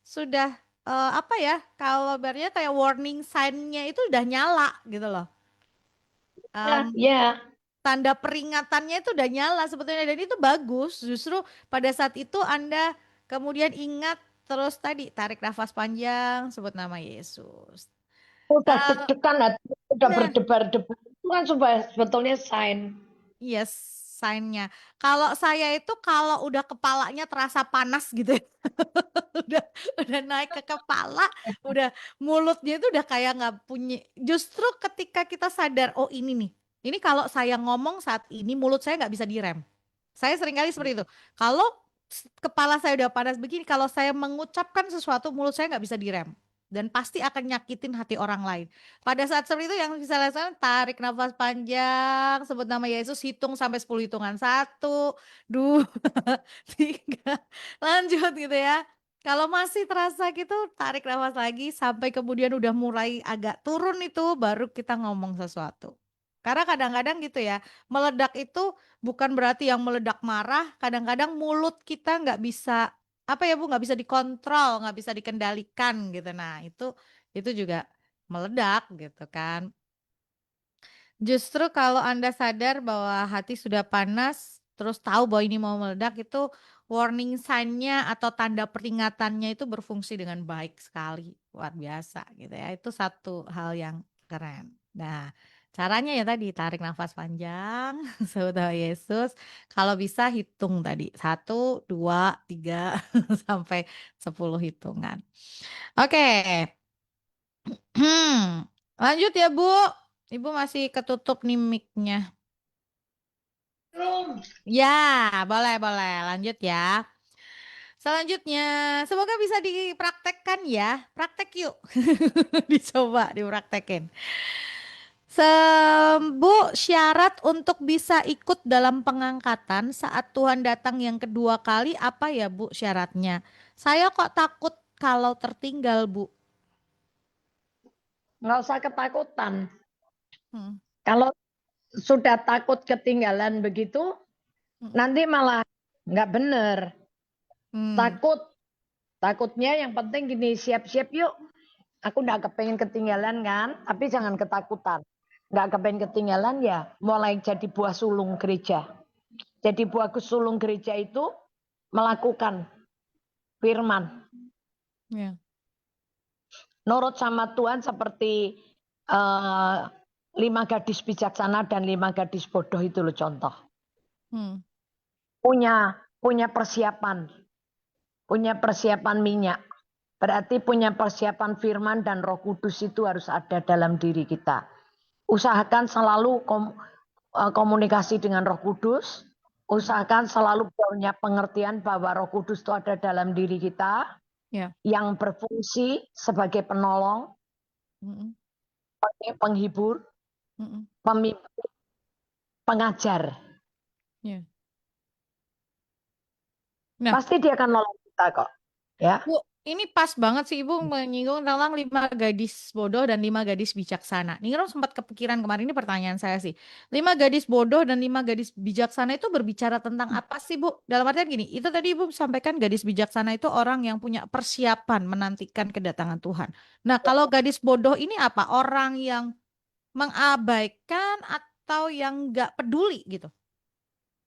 S1: sudah apa ya? Kalau berarti kayak warning sign-nya itu udah nyala, gitu loh.
S2: Ya,
S1: Em,
S2: ya.
S1: Tanda peringatannya itu udah nyala sebetulnya dan itu bagus. Justru pada saat itu Anda kemudian ingat terus tadi tarik nafas panjang, sebut nama Yesus.
S2: Udah
S1: Eh,
S2: deg-degan, hati udah
S1: nah,
S2: berdebar-debar. Itu kan sebetulnya sign.
S1: yes, sign-nya. Kalau saya itu kalau udah kepalanya terasa panas gitu ya, udah udah naik ke kepala, udah mulutnya itu udah kayak nggak punya. Justru ketika kita sadar, oh ini nih, ini kalau saya ngomong saat ini mulut saya nggak bisa direm. Saya seringkali seperti itu. Kalau kepala saya udah panas begini, kalau saya mengucapkan sesuatu mulut saya nggak bisa direm. Dan pasti akan nyakitin hati orang lain. Pada saat seperti itu yang bisa lakukan tarik nafas panjang, sebut nama Yesus, hitung sampai 10 hitungan. Satu, dua, tiga, lanjut gitu ya. Kalau masih terasa gitu, tarik nafas lagi sampai kemudian udah mulai agak turun itu, baru kita ngomong sesuatu. Karena kadang-kadang gitu ya, meledak itu bukan berarti yang meledak marah, kadang-kadang mulut kita nggak bisa apa ya Bu, nggak bisa dikontrol, nggak bisa dikendalikan gitu. Nah, itu juga meledak gitu kan. Justru kalau Anda sadar bahwa hati sudah panas, terus tahu bahwa ini mau meledak itu warning sign-nya atau tanda peringatannya itu berfungsi dengan baik sekali, luar biasa gitu ya. Itu satu hal yang keren. Nah, caranya ya tadi tarik nafas panjang, sebut nama Yesus. Kalau bisa hitung tadi 1, 2, 3 sampai 10 hitungan. Oke, lanjut ya Bu. Ibu masih ketutup nih mic-nya.
S2: Rom.
S1: Ya, boleh, boleh. Lanjut ya. Selanjutnya, semoga bisa dipraktekkan ya. Praktek yuk. Dicoba dipraktekin. Bu, syarat untuk bisa ikut dalam pengangkatan saat Tuhan datang yang kedua kali apa ya, Bu, syaratnya? Saya kok takut kalau tertinggal, Bu.
S2: Nggak usah ketakutan.
S1: Hmm,
S2: Kalau sudah takut ketinggalan begitu,
S1: hmm,
S2: nanti malah nggak bener.
S1: hmm,
S2: Takutnya yang penting gini, siap-siap yuk. Aku nggak kepengen ketinggalan kan, tapi jangan ketakutan. Nggak kepengen ketinggalan ya, mulai jadi buah sulung gereja. Jadi buah sulung gereja itu melakukan firman.
S1: ya,
S2: Nurut sama Tuhan seperti 5 gadis bijaksana dan 5 gadis bodoh itu loh contoh.
S1: hmm,
S2: Punya persiapan minyak. Berarti punya persiapan firman dan Roh Kudus itu harus ada dalam diri kita. Usahakan selalu komunikasi dengan Roh Kudus. Usahakan selalu punya pengertian bahwa Roh Kudus itu ada dalam diri kita
S1: ya,
S2: yang berfungsi sebagai penolong,
S1: hmm,
S2: penghibur,
S1: hmm,
S2: pemimpin, pengajar.
S1: ya. Nah,
S2: Pasti dia akan nolong kita kok. Ya.
S1: Bu, ini pas banget sih Ibu menyinggung tentang 5 gadis bodoh dan 5 gadis bijaksana. Ningrum sempat kepikiran kemarin, ini pertanyaan saya sih. 5 gadis bodoh dan 5 gadis bijaksana itu berbicara tentang apa sih Bu? Dalam artian gini, itu tadi Ibu sampaikan gadis bijaksana itu orang yang punya persiapan menantikan kedatangan Tuhan. Nah, kalau gadis bodoh ini apa? Orang yang mengabaikan atau yang nggak peduli gitu?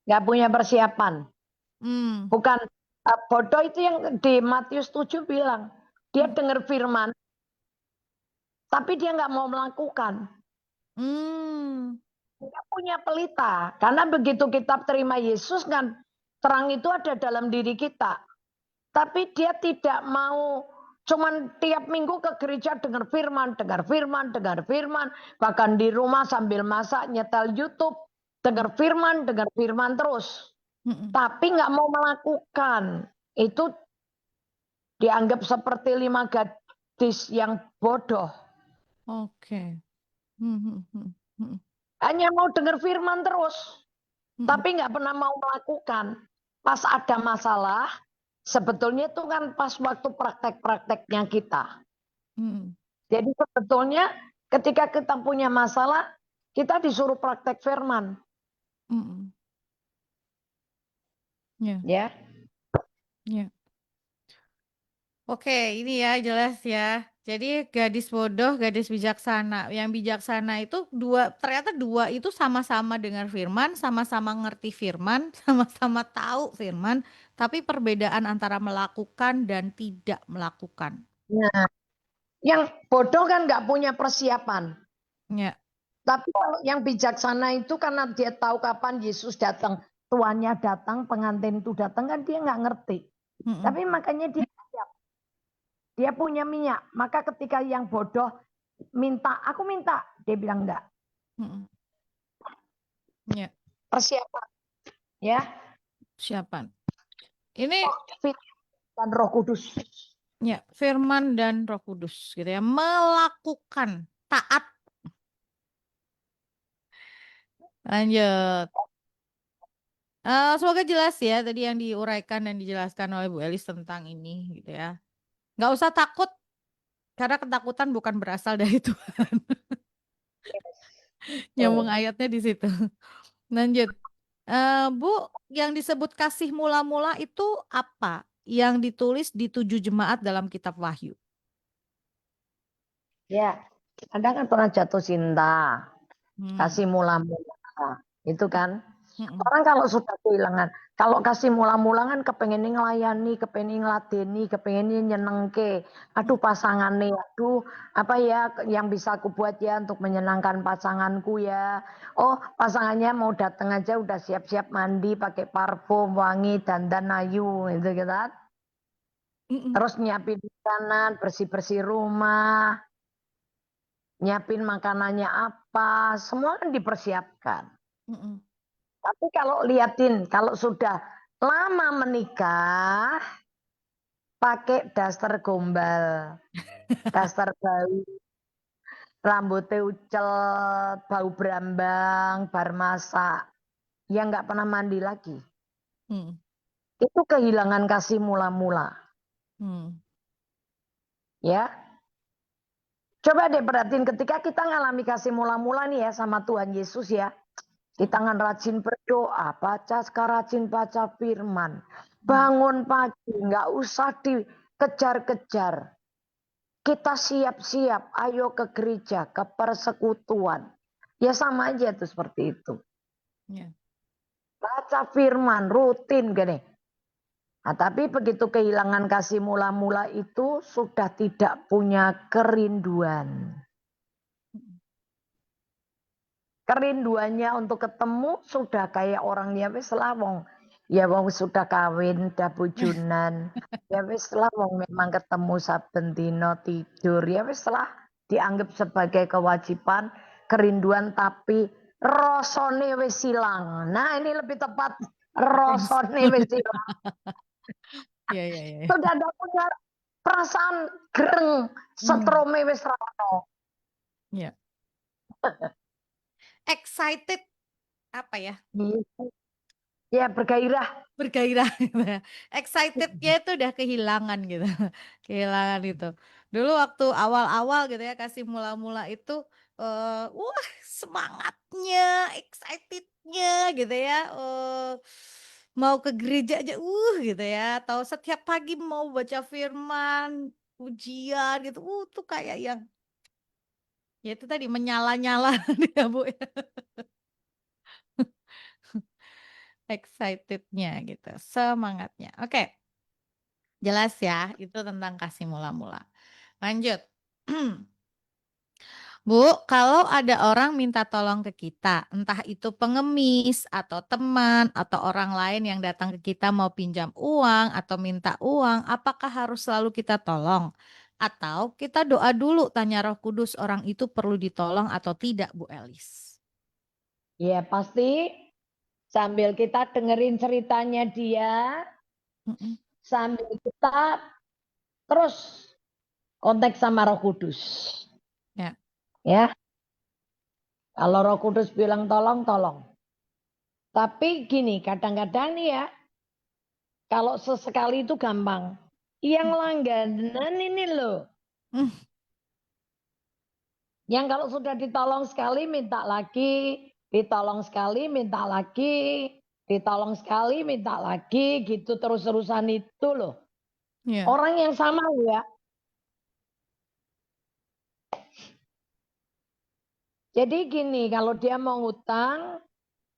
S2: Nggak punya persiapan.
S1: Hmm,
S2: Bukan bodoh itu yang di Matius 7 bilang. Dia
S1: hmm,
S2: dengar firman, tapi dia nggak mau melakukan.
S1: hmm,
S2: Dia punya pelita. Karena begitu kita terima Yesus kan, terang itu ada dalam diri kita. Tapi dia tidak mau cuman tiap minggu ke gereja dengar firman, dengar firman, dengar firman. Bahkan di rumah sambil masak, nyetel YouTube, dengar firman terus.
S1: hmm,
S2: Tapi nggak mau melakukan. Itu dianggap seperti 5 gadis yang bodoh.
S1: oke. Hmm, hmm, hmm, hmm,
S2: Hanya mau dengar firman terus.
S1: hmm.
S2: Tapi nggak pernah mau melakukan. Pas ada masalah, sebetulnya itu kan pas waktu praktek-prakteknya kita.
S1: Mm,
S2: Jadi sebetulnya ketika kita punya masalah, kita disuruh praktek firman.
S1: mm, ya,
S2: Ya,
S1: ya. Oke, ini ya jelas ya. Jadi gadis bodoh, gadis bijaksana. Yang bijaksana itu ternyata dua itu sama-sama dengar firman, sama-sama ngerti firman, sama-sama tahu firman, tapi perbedaan antara melakukan dan tidak melakukan.
S2: nah, yang bodoh kan nggak punya persiapan.
S1: Ya.
S2: Tapi kalau yang bijaksana itu karena dia tahu kapan Yesus datang, tuannya datang, pengantin itu datang kan dia nggak ngerti.
S1: Mm-mm,
S2: Tapi makanya dia siap. Dia punya minyak. Maka ketika yang bodoh minta, aku minta, dia bilang enggak.
S1: mm-mm. Ya,
S2: Persiapan, ya.
S1: siapa? Ini
S2: Dan Roh Kudus.
S1: ya firman dan Roh Kudus gitu ya. Melakukan taat. Lanjut. Semoga jelas ya tadi yang diuraikan dan dijelaskan oleh Bu Elis tentang ini gitu ya. Nggak usah takut karena ketakutan bukan berasal dari Tuhan. Nyambung
S2: Oh.
S1: ayatnya di situ. Lanjut. Bu, yang disebut kasih mula-mula itu apa? Yang ditulis di 7 jemaat dalam kitab Wahyu.
S2: Ya, Anda kan pernah jatuh cinta,
S1: Hmm.
S2: kasih mula-mula. Itu kan.
S1: Mm-mm.
S2: Orang kalau sudah kehilangan, kalau kasih mula-mula kan kepengen ngelayani, kepengen ngeladeni, kepengen nyenengke. Aduh pasangannya, aduh apa ya yang bisa aku buat ya untuk menyenangkan pasanganku ya. Oh pasangannya mau datang aja udah siap-siap mandi, pakai parfum, wangi, dandan ayu, gitu kan.
S1: Mm-mm.
S2: Terus nyiapin makanan, bersih-bersih rumah, nyiapin makanannya apa, semua kan dipersiapkan.
S1: Mm-mm.
S2: Tapi kalau liatin, kalau sudah lama menikah, pakai daster gombal, daster bau, rambutnya ucel, bau berambang, bar masak, yang nggak pernah mandi lagi.
S1: Hmm.
S2: Itu kehilangan kasih mula-mula.
S1: Hmm.
S2: Ya, coba deh perhatiin ketika kita ngalami kasih mula-mula nih ya sama Tuhan Yesus ya. Kita kan rajin berdoa, rajin baca firman. Bangun pagi, nggak usah dikejar-kejar. Kita siap-siap, ayo ke gereja, ke persekutuan. Ya sama aja tuh seperti itu.
S1: Ya.
S2: Baca firman, rutin gini. Nah, tapi begitu kehilangan kasih mula-mula itu sudah tidak punya kerinduan. Kerinduannya untuk ketemu sudah kayak orang ya wis lah wong. Ya wong sudah kawin, dah bojonan. Ya wis lah wong memang ketemu saben dina tidur. Ya wis lah dianggap sebagai kewajiban, kerinduan tapi rasane wis hilang. Nah, ini lebih tepat rasane wis hilang.
S1: Ya, ya, ya, ya.
S2: Sudah ada punya perasaan gereng, setrome wis ra ono.
S1: Ya. Excited apa ya?
S2: Ya bergairah.
S1: Bergairah gitu ya. Excitednya itu udah kehilangan gitu. Kehilangan itu. Dulu waktu awal-awal gitu ya kasih mula-mula itu wah semangatnya, excitednya gitu ya. Mau ke gereja aja gitu ya. Atau setiap pagi mau baca firman, ujian gitu. Tuh kayak yang ya itu tadi menyala-nyala ya Bu ya. Excitednya gitu, semangatnya. Oke. Jelas ya, itu tentang kasih mula-mula. Lanjut. Bu, kalau ada orang minta tolong ke kita, entah itu pengemis atau teman atau orang lain yang datang ke kita mau pinjam uang atau minta uang, apakah harus selalu kita tolong? Atau kita doa dulu tanya Roh Kudus orang itu perlu ditolong atau tidak, Bu Elis?
S2: Ya pasti sambil kita dengerin ceritanya dia,
S1: Mm-mm.
S2: sambil kita terus kontak sama Roh Kudus.
S1: Ya.
S2: Ya, kalau Roh Kudus bilang tolong, tolong. Tapi gini, kadang-kadang nih ya, kalau sesekali itu gampang. Yang langganan ini loh.
S1: Mm.
S2: Yang kalau sudah ditolong sekali minta lagi, ditolong sekali minta lagi, ditolong sekali minta lagi, gitu terus-terusan itu loh.
S1: Ya.
S2: Orang yang sama ya. Jadi gini, kalau dia mau ngutang,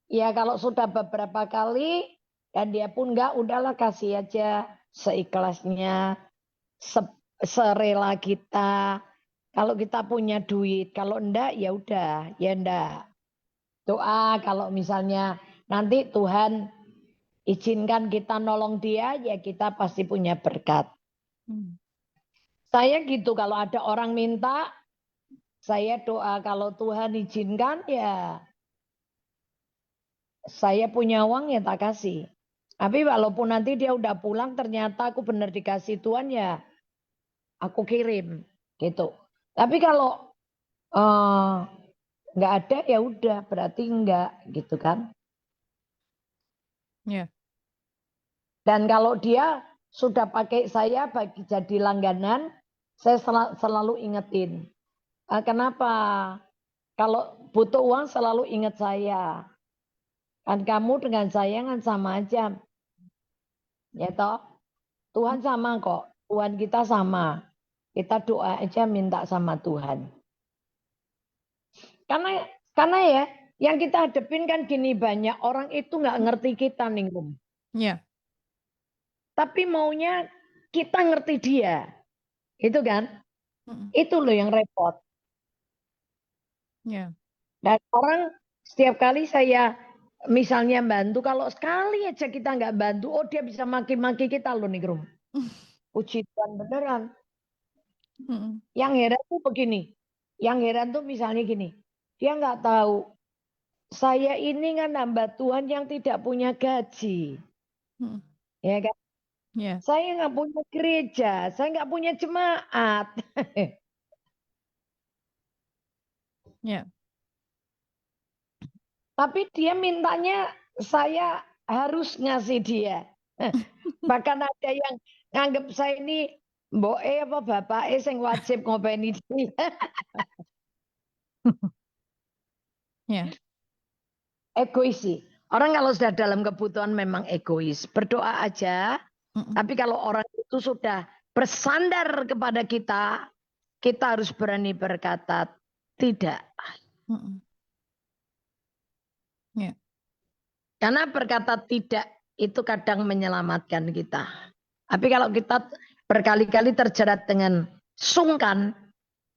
S2: ya kalau sudah beberapa kali dan dia pun enggak, udahlah kasih aja seikhlasnya, serela kita. Kalau kita punya duit, kalau enggak ya udah, ya enggak. Doa kalau misalnya nanti Tuhan izinkan kita nolong dia, ya kita pasti punya berkat.
S1: Mm.
S2: Saya gitu, kalau ada orang minta, saya doa kalau Tuhan izinkan ya saya punya uang ya tak kasih. Tapi walaupun nanti dia udah pulang ternyata aku benar dikasih Tuhan ya aku kirim gitu. Tapi kalau nggak ada ya udah berarti enggak gitu kan.
S1: Ya.
S2: Dan kalau dia sudah pakai saya bagi jadi langganan, saya selalu ingetin. Kenapa? Kalau butuh uang selalu ingat saya. Kan kamu dengan saya kan sama aja. Ya toh? Tuhan sama kok. Tuhan kita sama. Kita doa aja minta sama Tuhan. Karena ya yang kita hadepin kan gini, banyak orang itu nggak ngerti kita nih Rum.
S1: Ya.
S2: Tapi maunya kita ngerti dia. Itu kan?
S1: Mm-mm.
S2: Itu loh yang repot.
S1: Ya.
S2: Dan orang setiap kali saya misalnya bantu, kalau sekali aja kita nggak bantu, oh dia bisa maki-maki kita loh nih Rum. Puji Tuhan beneran.
S1: Mm-mm.
S2: Yang heran tuh begini. Yang heran tuh misalnya gini. Dia nggak tahu. Saya ini kan hamba Tuhan yang tidak punya gaji.
S1: Mm-mm.
S2: Ya kan?
S1: Ya.
S2: Saya nggak punya gereja, saya nggak punya jemaat.
S1: Ya.
S2: Tapi dia mintanya saya harus ngasih dia. Bahkan ada yang nganggep saya ini mboke apa bapake sing wajib ngopeni dia.
S1: Ya.
S2: Egois sih. Orang kalau sudah dalam kebutuhan memang egois. Berdoa aja.
S1: Mm-mm.
S2: Tapi kalau orang itu sudah bersandar kepada kita harus berani berkata tidak.
S1: Mm-mm. Ya.
S2: Karena berkata tidak itu kadang menyelamatkan kita. Tapi kalau kita berkali-kali terjerat dengan sungkan,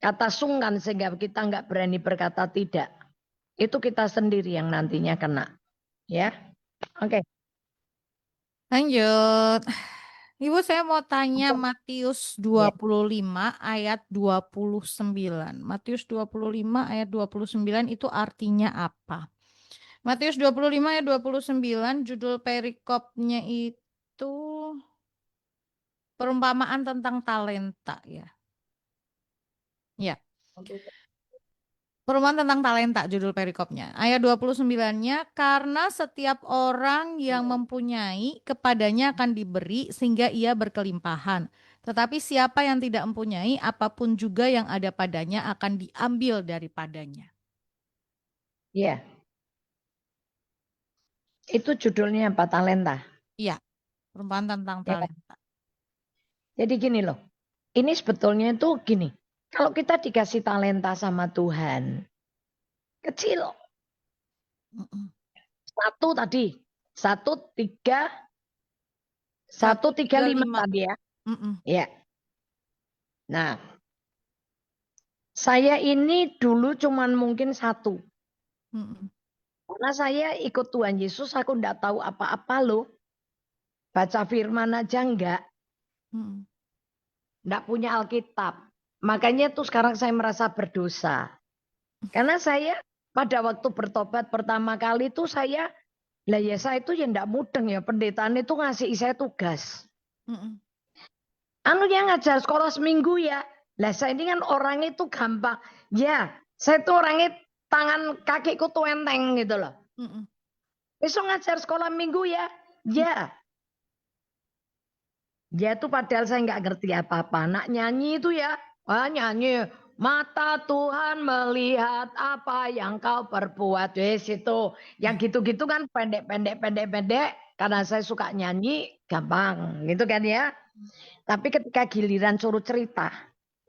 S2: kata sungkan sehingga kita nggak berani berkata tidak, itu kita sendiri yang nantinya kena. Ya, oke.
S1: Lanjut. Ibu, saya mau tanya Matius
S2: Ya.
S1: 25 ayat 29. Matius 25 ayat 29 itu artinya apa? Matius 25 ayat 29 judul perikopnya itu perumpamaan tentang talenta ya. Ya. Perumpamaan tentang talenta judul perikopnya. Ayat 29-nya, karena setiap orang yang mempunyai kepadanya akan diberi sehingga ia berkelimpahan. Tetapi siapa yang tidak mempunyai apapun juga yang ada padanya akan diambil daripadanya.
S2: Iya, itu judulnya apa? Talenta.
S1: Iya, perumpamaan tentang
S2: Ya kan?
S1: talenta.
S2: Jadi gini loh, ini sebetulnya itu gini. Kalau kita dikasih talenta sama Tuhan, kecil.
S1: Mm-mm.
S2: Satu tadi, satu tiga,
S1: Satu,
S2: satu tiga
S1: tiga,
S2: lima
S1: lima.
S2: tadi ya.
S1: Mm-mm.
S2: Ya. Nah, saya ini dulu cuman mungkin satu.
S1: Mm-mm.
S2: Karena saya ikut Tuhan Yesus, aku enggak tahu apa-apa loh. Baca firman aja enggak
S1: Mm-mm.
S2: punya Alkitab. Makanya tuh sekarang saya merasa berdosa. Karena saya pada waktu bertobat pertama kali itu saya, lah ya saya itu ya enggak mudeng ya. Pendetaan itu ngasih saya tugas.
S1: Mm-mm.
S2: Anu yang ngajar sekolah seminggu ya. Lah saya ini kan orangnya itu gampang. Ya, saya tuh orangnya tangan kakiku tuh enteng gitu loh.
S1: Mm-mm.
S2: Besok ngajar sekolah minggu ya. Ya, ya tuh padahal saya nggak ngerti apa-apa. Nak nyanyi itu ya, wah nyanyi. Mata Tuhan melihat apa yang kau perbuat. Wes itu. Yang gitu-gitu kan pendek. Karena saya suka nyanyi, gampang. Gitu kan ya. Tapi ketika giliran suruh cerita.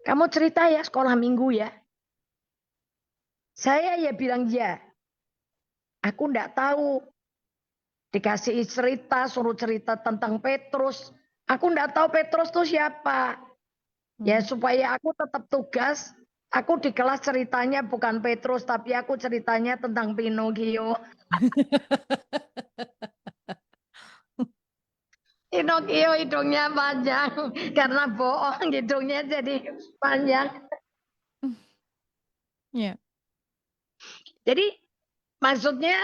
S2: Kamu cerita ya sekolah minggu ya. Saya ya bilang ya. Aku nggak tahu. Dikasih cerita, suruh cerita tentang Petrus. Aku nggak tahu Petrus itu siapa. Ya
S1: Mm.
S2: supaya aku tetap tugas. Aku di kelas ceritanya bukan Petrus, tapi aku ceritanya tentang Pinocchio. Pinocchio hidungnya panjang. Karena bohong hidungnya jadi panjang.
S1: Ya.
S2: Jadi maksudnya,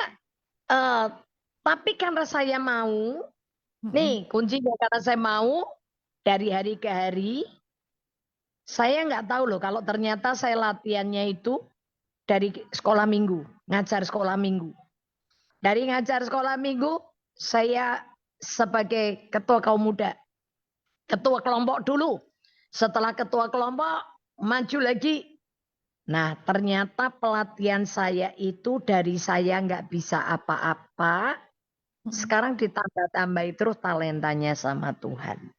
S2: eh, tapi karena saya mau,
S1: Mm-mm.
S2: nih kuncinya karena saya mau dari hari ke hari, saya nggak tahu loh kalau ternyata saya latihannya itu dari sekolah minggu, ngajar sekolah minggu. Dari ngajar sekolah minggu, saya sebagai ketua kaum muda, ketua kelompok dulu. Setelah ketua kelompok, maju lagi. Nah, ternyata pelatihan saya itu dari saya nggak bisa apa-apa,
S1: Mm-mm.
S2: sekarang ditambah-tambah terus talentanya sama Tuhan.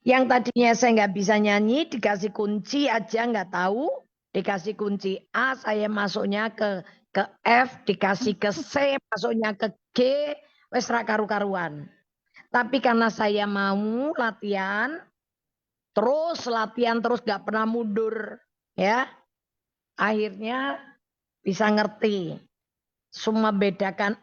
S2: Yang tadinya saya nggak bisa nyanyi, dikasih kunci aja nggak tahu. Dikasih kunci A, saya masuknya ke F, dikasih ke C, masuknya ke G, wes ra karu-karuan. Tapi karena saya mau latihan terus gak pernah mundur, ya. Akhirnya bisa ngerti. Semua bedakan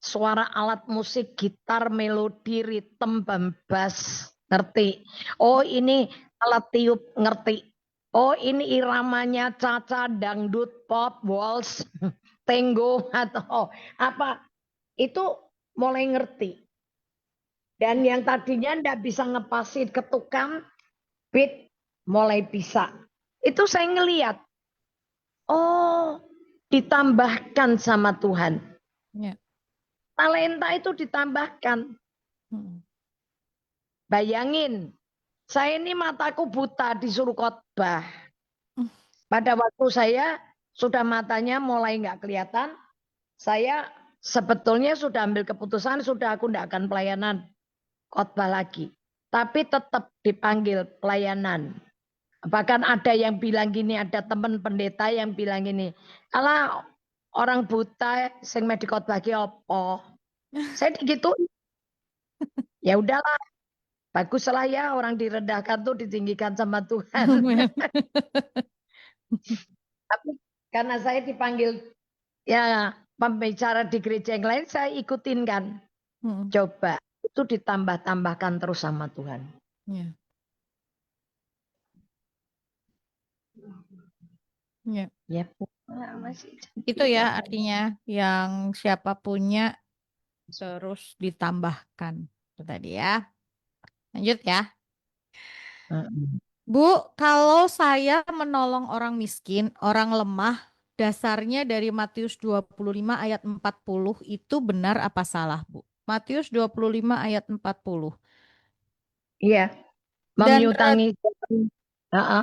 S2: suara alat musik, gitar, melodi, ritme, bass, ngerti. Oh ini alat tiup, ngerti. Oh ini iramanya caca, dangdut, pop, waltz, tango, atau apa. Itu mulai ngerti. Dan yang tadinya ndak bisa ngepasin ke tukang, Pit mulai bisa. Itu saya ngelihat, oh ditambahkan sama Tuhan.
S1: Ya.
S2: Talenta itu ditambahkan.
S1: Mm.
S2: Bayangin, saya ini mataku buta disuruh khotbah.
S1: Mm.
S2: Pada waktu saya sudah matanya mulai nggak kelihatan, saya sebetulnya sudah ambil keputusan, sudah aku tidak akan pelayanan khotbah lagi. Tapi tetap dipanggil pelayanan. Bahkan ada yang bilang gini, ada teman pendeta yang bilang gini, kalau orang buta sing di khotbah ki opo. Saya gitu, ya udahlah, baguslah ya orang direndahkan tuh ditinggikan sama Tuhan.
S1: Amen.
S2: Tapi karena saya dipanggil ya pembicara di gereja yang lain, saya ikutin kan.
S1: Mm.
S2: Coba itu ditambah-tambahkan terus sama Tuhan.
S1: Ya. Ya.
S2: Ya, masih
S1: Itu ya artinya yang siapa punya terus ditambahkan. Itu tadi ya. Lanjut ya. Bu, kalau saya menolong orang miskin, orang lemah, dasarnya dari Matius 25 ayat 40 itu benar apa salah, Bu? Matius 25 ayat 40.
S2: Iya,
S1: Dan
S2: memiutangi.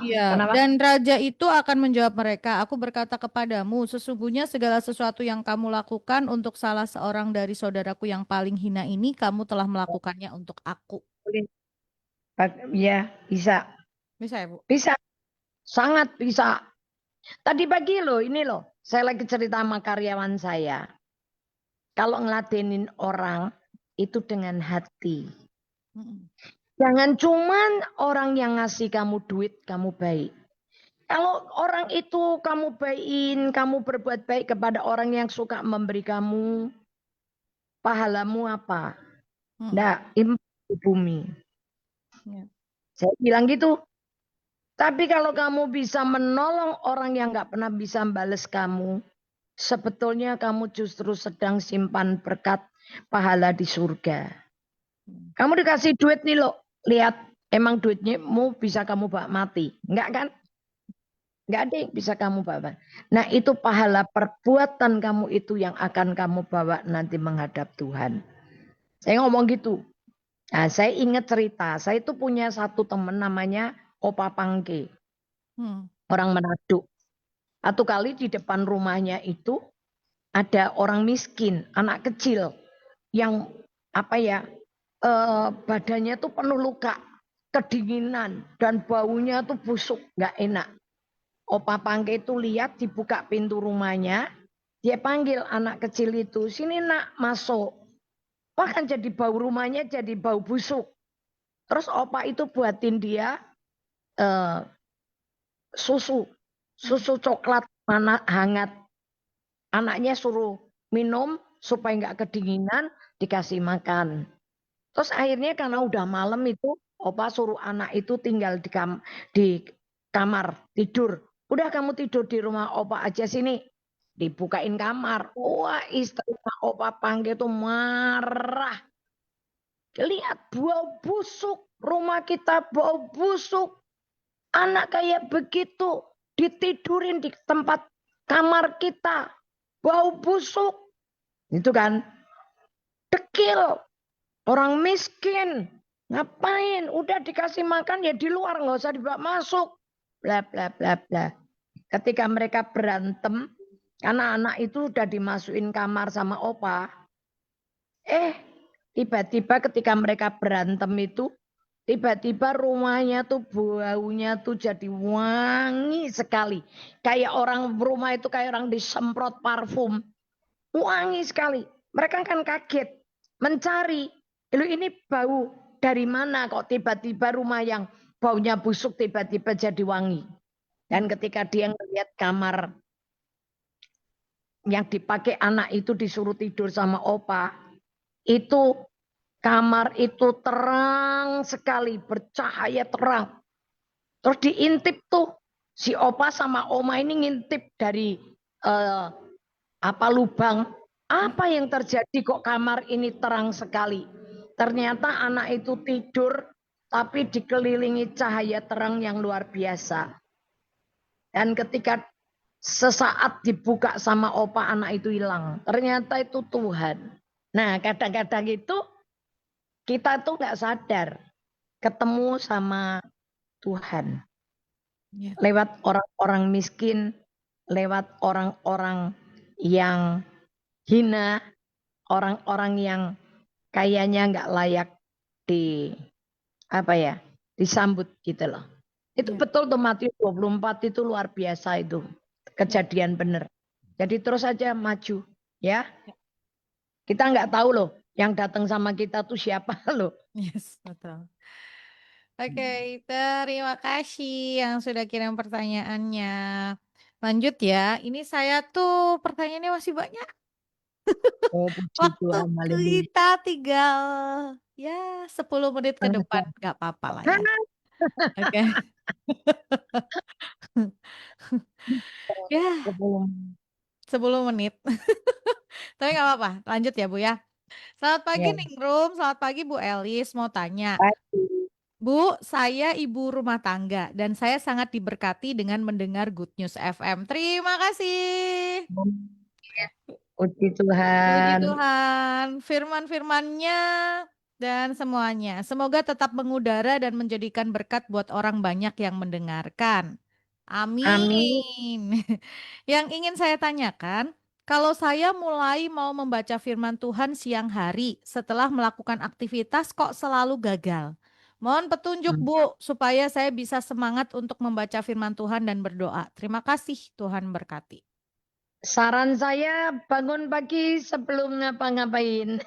S1: iya,
S2: Kenapa?
S1: dan raja itu akan menjawab mereka, aku berkata kepadamu, sesungguhnya segala sesuatu yang kamu lakukan untuk salah seorang dari saudaraku yang paling hina ini, kamu telah melakukannya untuk aku.
S2: Iya, bisa.
S1: Bisa ya, Bu?
S2: Bisa, sangat bisa. Tadi pagi loh, ini loh, saya lagi cerita sama karyawan saya. Kalau ngeladenin orang itu dengan hati.
S1: Mm-mm.
S2: Jangan cuman orang yang ngasih kamu duit, kamu baik. Kalau orang itu kamu baikin, kamu berbuat baik kepada orang yang suka memberi kamu, pahalamu apa?
S1: Mm-mm.
S2: Nggak, di bumi.
S1: Ya.
S2: Saya bilang gitu. Tapi kalau kamu bisa menolong orang yang nggak pernah bisa balas kamu, sebetulnya kamu justru sedang simpan berkat pahala di surga.
S1: Mm.
S2: Kamu dikasih duit nih loh, lihat emang duitmu bisa kamu bawa mati. Enggak kan? Enggak ada yang bisa kamu bawa. Nah itu pahala perbuatan kamu itu yang akan kamu bawa nanti menghadap Tuhan. Saya ngomong gitu. Nah saya ingat cerita, saya itu punya satu teman namanya Opa Pangke.
S1: Mm.
S2: Orang Manado. Satu kali di depan rumahnya itu ada orang miskin, anak kecil yang apa ya, badannya tuh penuh luka, kedinginan dan baunya tuh busuk, nggak enak. Opa Pangke itu lihat dibuka pintu rumahnya, dia panggil anak kecil itu, sini nak masuk. Wah kan jadi bau rumahnya jadi bau busuk. Terus opa itu buatin dia eh, susu,
S1: Mm.
S2: susu coklat mana hangat. Anaknya suruh minum supaya nggak kedinginan, dikasih makan. Terus akhirnya karena udah malam itu, opa suruh anak itu tinggal di kamar tidur. Udah kamu tidur di rumah opa aja sini. Dibukain kamar. Wah istrinya opa panggil tuh marah. Lihat bau busuk. Rumah kita bau busuk. Anak kayak begitu ditidurin di tempat kamar kita. Bau busuk. Itu kan dekil. Orang miskin. Ngapain? Udah dikasih makan ya di luar. Nggak usah dibawa masuk. Bla bla bla bla. Ketika mereka berantem. Karena anak itu udah dimasukin kamar sama opa. Tiba-tiba ketika mereka berantem itu. Tiba-tiba rumahnya tuh baunya tuh jadi wangi sekali. Kayak orang rumah itu kayak orang disemprot parfum. Wangi sekali. Mereka kan kaget. Mencari. Lu ini bau dari mana kok tiba-tiba rumah yang baunya busuk tiba-tiba jadi wangi. Dan
S1: Mm.
S2: ketika dia ngeliat kamar yang dipakai anak itu disuruh tidur sama opa. Itu kamar itu terang sekali. Bercahaya terang. Terus diintip tuh. Si opa sama oma ini ngintip dari eh, apa lubang.
S1: Mm.
S2: Apa yang terjadi kok kamar ini terang sekali? ternyata anak itu tidur tapi dikelilingi cahaya terang yang luar biasa. Dan ketika sesaat dibuka sama opa, anak itu hilang. Ternyata itu Tuhan. Nah, kadang-kadang itu kita tuh nggak sadar ketemu sama Tuhan.
S1: Ya.
S2: Lewat orang-orang miskin, lewat orang-orang yang hina, orang-orang yang kayaknya nggak layak di disambut gitu loh. Itu
S1: Ya.
S2: betul tuh, Matius 24 itu luar biasa itu.
S1: Ya.
S2: Kejadian bener. Jadi terus aja maju ya.
S1: Ya.
S2: Kita nggak tahu loh yang datang sama kita tuh siapa loh.
S1: Yes, betul. Oke, terima kasih yang sudah kirim pertanyaannya. Lanjut ya, ini saya tuh pertanyaannya masih banyak.
S2: Oh, puji
S1: Waktu
S2: Tuhan, haleluya.
S1: kita tinggal ya 10 menit ke depan, nggak apa-apa lah ya. Oke. Ya, 10 menit. Tapi nggak apa-apa, lanjut ya Bu ya. Selamat pagi
S2: Ya,
S1: Ningrum, selamat pagi Bu Elis, mau tanya.
S2: pasti.
S1: Bu, saya ibu rumah tangga dan saya sangat diberkati dengan mendengar Good News FM. Terima kasih.
S2: Puji
S1: Puji
S2: Tuhan.
S1: Tuhan, firman-firmannya dan semuanya. Semoga tetap mengudara dan menjadikan berkat buat orang banyak yang mendengarkan.
S2: Amin.
S1: Amin. Yang ingin saya tanyakan, kalau saya mulai mau membaca firman Tuhan siang hari setelah melakukan aktivitas kok selalu gagal. Mohon petunjuk Bu, supaya saya bisa semangat untuk membaca firman Tuhan dan berdoa. Terima kasih, Tuhan berkati.
S2: Saran saya bangun pagi sebelum ngapa-ngapain.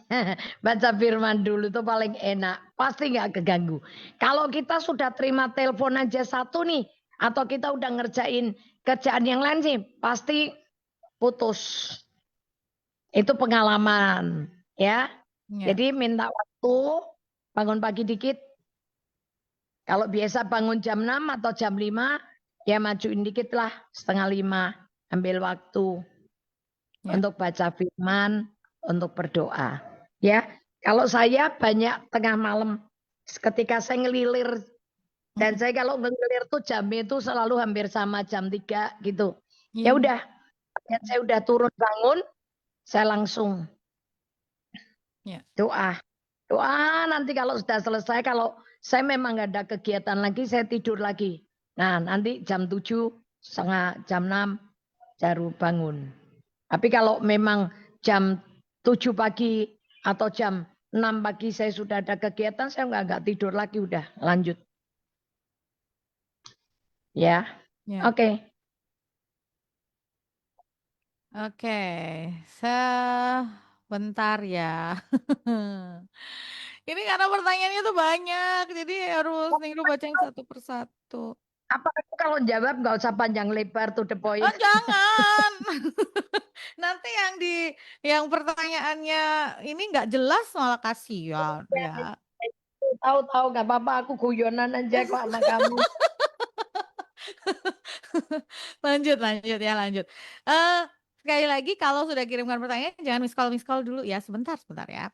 S2: Baca firman dulu tuh paling enak. Pasti nggak keganggu. Kalau kita sudah terima telepon aja satu nih. Atau kita udah ngerjain kerjaan yang lain sih. Pasti putus. Itu pengalaman. Ya.
S1: Ya,
S2: Jadi minta waktu. Bangun pagi dikit. Kalau biasa bangun jam 6 atau jam 5. Ya majuin dikit lah. Setengah 5. Ambil waktu
S1: ya.
S2: untuk baca firman, untuk berdoa. Ya, kalau saya banyak tengah malam ketika saya ngelilir dan
S1: Mm-mm.
S2: saya kalau ngelilir tuh jamnya itu selalu hampir sama jam 3 gitu. Ya
S1: Iya.
S2: udah, saya udah turun bangun, saya langsung
S1: Ya.
S2: doa. Doa nanti kalau sudah selesai, kalau saya memang nggak ada kegiatan lagi, saya tidur lagi. Nah, nanti jam 7, setengah jam 6 baru bangun. Tapi kalau memang jam 7 pagi atau jam 6 pagi saya sudah ada kegiatan, saya nggak tidur lagi, udah lanjut. Ya,
S1: Ya.
S2: oke.
S1: Oke, sebentar ya. Ini karena pertanyaannya tuh banyak, jadi harus Ningru bacain satu persatu.
S2: Apa kalau jawab nggak usah panjang lebar to the
S1: Oh,
S2: point.
S1: jangan. Nanti yang pertanyaannya ini nggak jelas malah kasihan ya.
S2: Tahu-tahu nggak apa-apa, aku guyonan aja kok sama kamu.
S1: Lanjut, lanjut ya, lanjut. Eh, sekali lagi kalau sudah kirimkan pertanyaan jangan miss call dulu ya, sebentar, sebentar ya.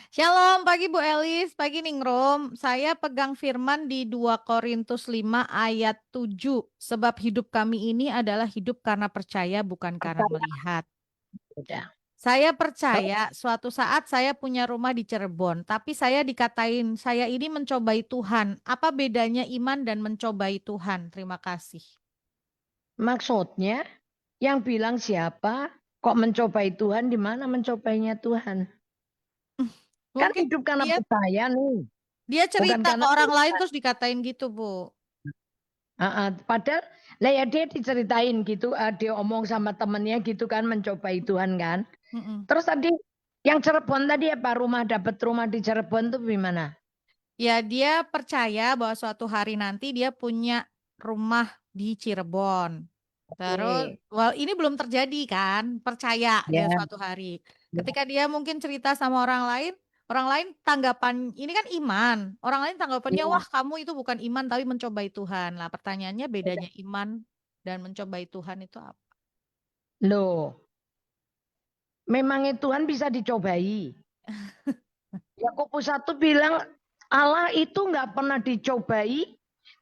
S1: Shalom pagi Bu Elis, pagi Ningrum. Saya pegang firman di 2 Korintus 5 ayat 7. Sebab hidup kami ini adalah hidup karena percaya bukan karena melihat.
S2: Udah.
S1: Saya percaya suatu saat saya punya rumah di Cirebon, tapi saya dikatain saya ini mencobai Tuhan. Apa bedanya iman dan mencobai Tuhan? Terima kasih.
S2: Maksudnya yang bilang siapa? Kok mencobai Tuhan? Di mana mencobainya Tuhan? Kan
S1: Mungkin
S2: hidup karena
S1: dia
S2: percaya nih,
S1: dia
S2: bukan
S1: cerita ke
S2: karena
S1: orang lain terus dikatain gitu, Bu.
S2: Padahal lah ya dia diceritain gitu, dia omong sama temennya gitu kan, mencobai Tuhan kan.
S1: Mm-mm.
S2: Terus tadi yang Cirebon tadi apa, dapat rumah di Cirebon tuh gimana?
S1: Ya, dia percaya bahwa suatu hari nanti dia punya rumah di Cirebon. Terus,
S2: Oke.
S1: ini belum terjadi kan? Percaya dia
S2: Ya,
S1: suatu hari. Ketika dia mungkin cerita sama orang lain tanggapan ini kan iman. Orang lain tanggapannya,
S2: ya.
S1: wah kamu itu bukan iman tapi mencobai Tuhan. Lah pertanyaannya bedanya iman dan mencobai Tuhan itu apa?
S2: Loh, memangnya Tuhan bisa dicobai? Yakobus 1 bilang Allah itu nggak pernah dicobai,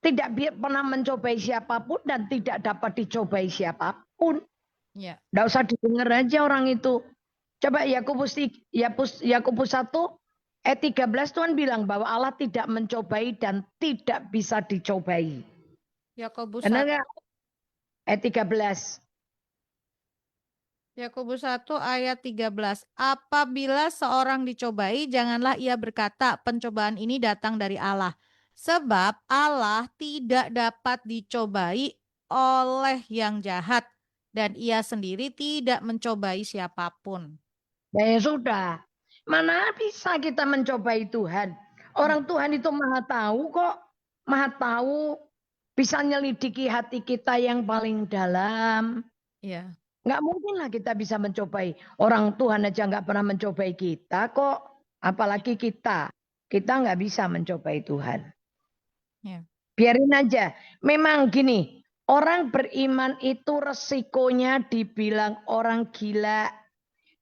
S2: tidak pernah mencobai siapapun dan tidak dapat dicobai siapapun.
S1: Ya.
S2: Nggak usah didengar aja orang itu. Coba Yakobus 1 ayat 13 Tuhan bilang bahwa Allah tidak mencobai dan tidak bisa dicobai.
S1: Yakobus
S2: Benar
S1: 1,
S2: nggak? Ayat 13.
S1: Yakobus 1 ayat 13. Apabila seorang dicobai, janganlah ia berkata, pencobaan ini datang dari Allah. Sebab Allah tidak dapat dicobai oleh yang jahat, dan ia sendiri tidak mencobai siapapun.
S2: Ya sudah. Mana bisa kita mencobai Tuhan?
S1: Ya,
S2: Orang Tuhan itu maha tahu kok. Maha tahu. Bisa nyelidiki hati kita yang paling dalam.
S1: ya,
S2: Nggak mungkin lah kita bisa mencobai. Orang Tuhan aja nggak pernah mencobai kita kok. Apalagi kita. Kita nggak bisa mencobai Tuhan.
S1: ya,
S2: Biarin aja. Memang gini. Orang beriman itu resikonya dibilang orang gila.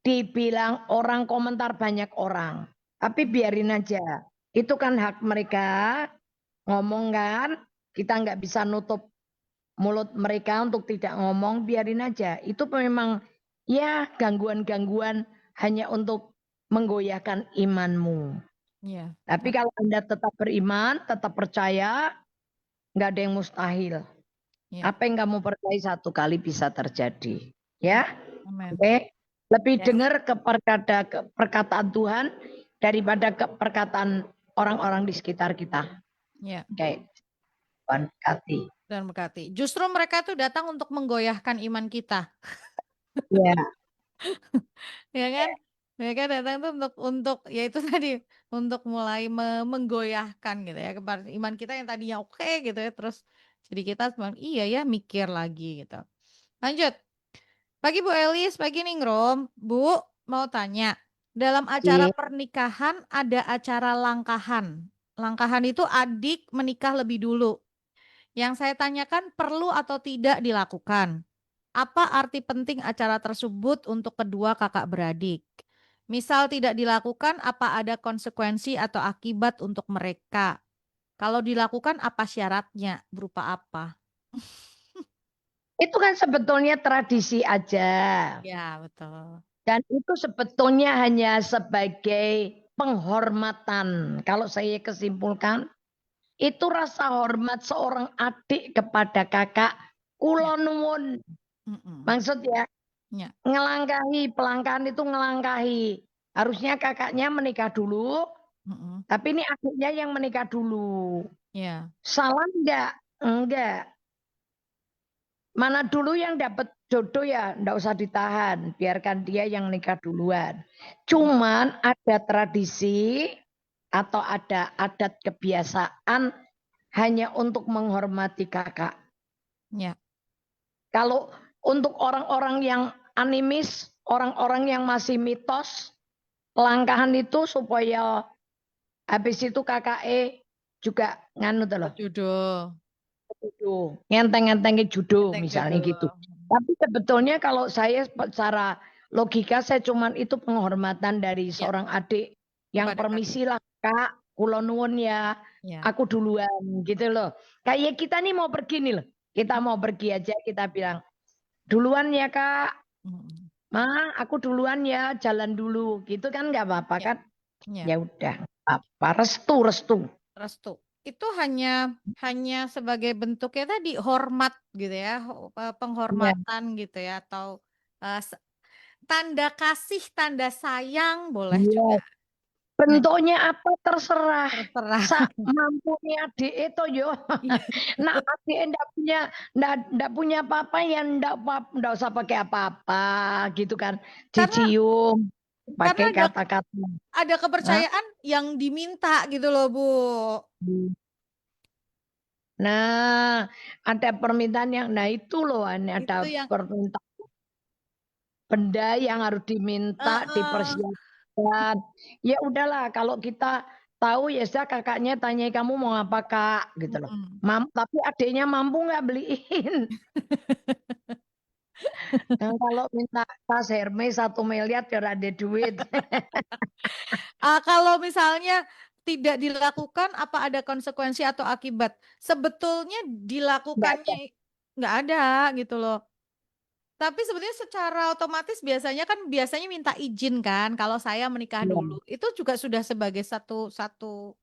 S2: Dibilang orang komentar banyak orang. Tapi biarin aja. Itu kan hak mereka. Ngomong kan. Kita nggak bisa nutup mulut mereka untuk tidak ngomong, biarin aja. Itu memang ya gangguan-gangguan hanya untuk menggoyahkan imanmu.
S1: ya,
S2: Tapi kalau Anda tetap beriman, tetap percaya, nggak ada yang mustahil.
S1: ya,
S2: Apa yang kamu percaya satu kali bisa terjadi.
S1: ya.
S2: Ya,
S1: Amin.
S2: oke. Lebih
S1: Yes.
S2: dengar ke perkataan Tuhan daripada ke perkataan orang-orang di sekitar kita.
S1: Ya.
S2: Oke. Tuhan berkati.
S1: Dan berkati. Justru mereka tuh datang untuk menggoyahkan iman kita.
S2: Ya.
S1: Ya kan? Mereka datang tuh untuk ya itu tadi untuk mulai menggoyahkan gitu ya kepada iman kita yang tadinya oke gitu ya terus jadi kita iya ya mikir lagi gitu. Lanjut. Pagi Bu Elis, pagi Ningrum. Bu, mau tanya. Dalam acara
S2: Iya.
S1: pernikahan ada acara langkahan. Langkahan itu adik menikah lebih dulu. Yang saya tanyakan perlu atau tidak dilakukan. Apa arti penting acara tersebut untuk kedua kakak beradik? Misal tidak dilakukan, apa ada konsekuensi atau akibat untuk mereka? Kalau dilakukan, apa syaratnya? Berupa apa?
S2: Itu kan sebetulnya tradisi aja.
S1: Ya, betul.
S2: Dan itu sebetulnya hanya sebagai penghormatan. Kalau saya kesimpulkan, itu rasa hormat seorang adik kepada kakak.
S1: Ya.
S2: Kulo nuwun.
S1: Mm-mm.
S2: Maksudnya
S1: Ya.
S2: ngelangkahi, pelangkahan itu ngelangkahi. Harusnya kakaknya menikah dulu,
S1: Mm-mm.
S2: tapi ini adiknya yang menikah dulu.
S1: Ya.
S2: Salah enggak? Enggak. Mana dulu yang dapat jodoh ya enggak usah ditahan. Biarkan dia yang nikah duluan. Cuman ada tradisi atau ada adat kebiasaan hanya untuk menghormati kakak.
S1: Ya.
S2: Kalau untuk orang-orang yang animis, orang-orang yang masih mitos, langkahan itu supaya habis itu KKE juga nganu tuh loh.
S1: Jodoh.
S2: Judo. Ngenteng-ngentengin judo
S1: Enteng
S2: misalnya gitu.
S1: jodoh.
S2: Tapi sebetulnya kalau saya secara logika saya cuman itu penghormatan dari
S1: Ya.
S2: seorang adik yang
S1: Kepada kakak.
S2: permisi lah kak, kula nuwun ya,
S1: Ya.
S2: aku duluan gitu loh. Kayak kita nih mau pergi nih loh. Kita mau pergi aja kita bilang duluan ya kak,
S1: Mm-mm.
S2: ma aku duluan ya jalan dulu gitu kan nggak apa-apa
S1: Ya.
S2: kan?
S1: Ya.
S2: Ya udah apa restu restu.
S1: Restu. Itu hanya sebagai bentuknya tadi hormat gitu ya,
S2: Ya.
S1: penghormatan gitu ya atau eh, s- tanda kasih, tanda sayang boleh juga.
S2: Iya.
S1: Ya,
S2: Bentuknya apa terserah.
S1: terserah.
S2: Sak mampunya adik itu yo.
S1: Iya.
S2: Nah, adik ndak punya apa-apa ya ndak usah pakai apa-apa gitu kan.
S1: Karena
S2: Dicium
S1: karena
S2: pakai kata-kata.
S1: ada
S2: Hah?
S1: kepercayaan yang diminta gitu loh, Bu.
S2: Nah, ada permintaan yang nah itu loh ini
S1: Itu
S2: ada
S1: yang
S2: permintaan benda yang harus diminta
S1: eh,
S2: dipersiapkan. Ya udahlah kalau kita tahu ya sudah kakaknya tanya kamu mau apa kak gitu loh.
S1: mm-mm.
S2: Tapi adiknya mampu nggak beliin? Yang kalau minta tas Hermes 1 miliar ya ada duit.
S1: Kalau misalnya tidak dilakukan, apa ada konsekuensi atau akibat? Sebetulnya
S2: Enggak ada.
S1: dilakukannya nggak ada gitu loh. Tapi sebetulnya secara otomatis biasanya minta izin kan. Kalau saya menikah
S2: Iya.
S1: dulu, itu juga sudah sebagai satu satu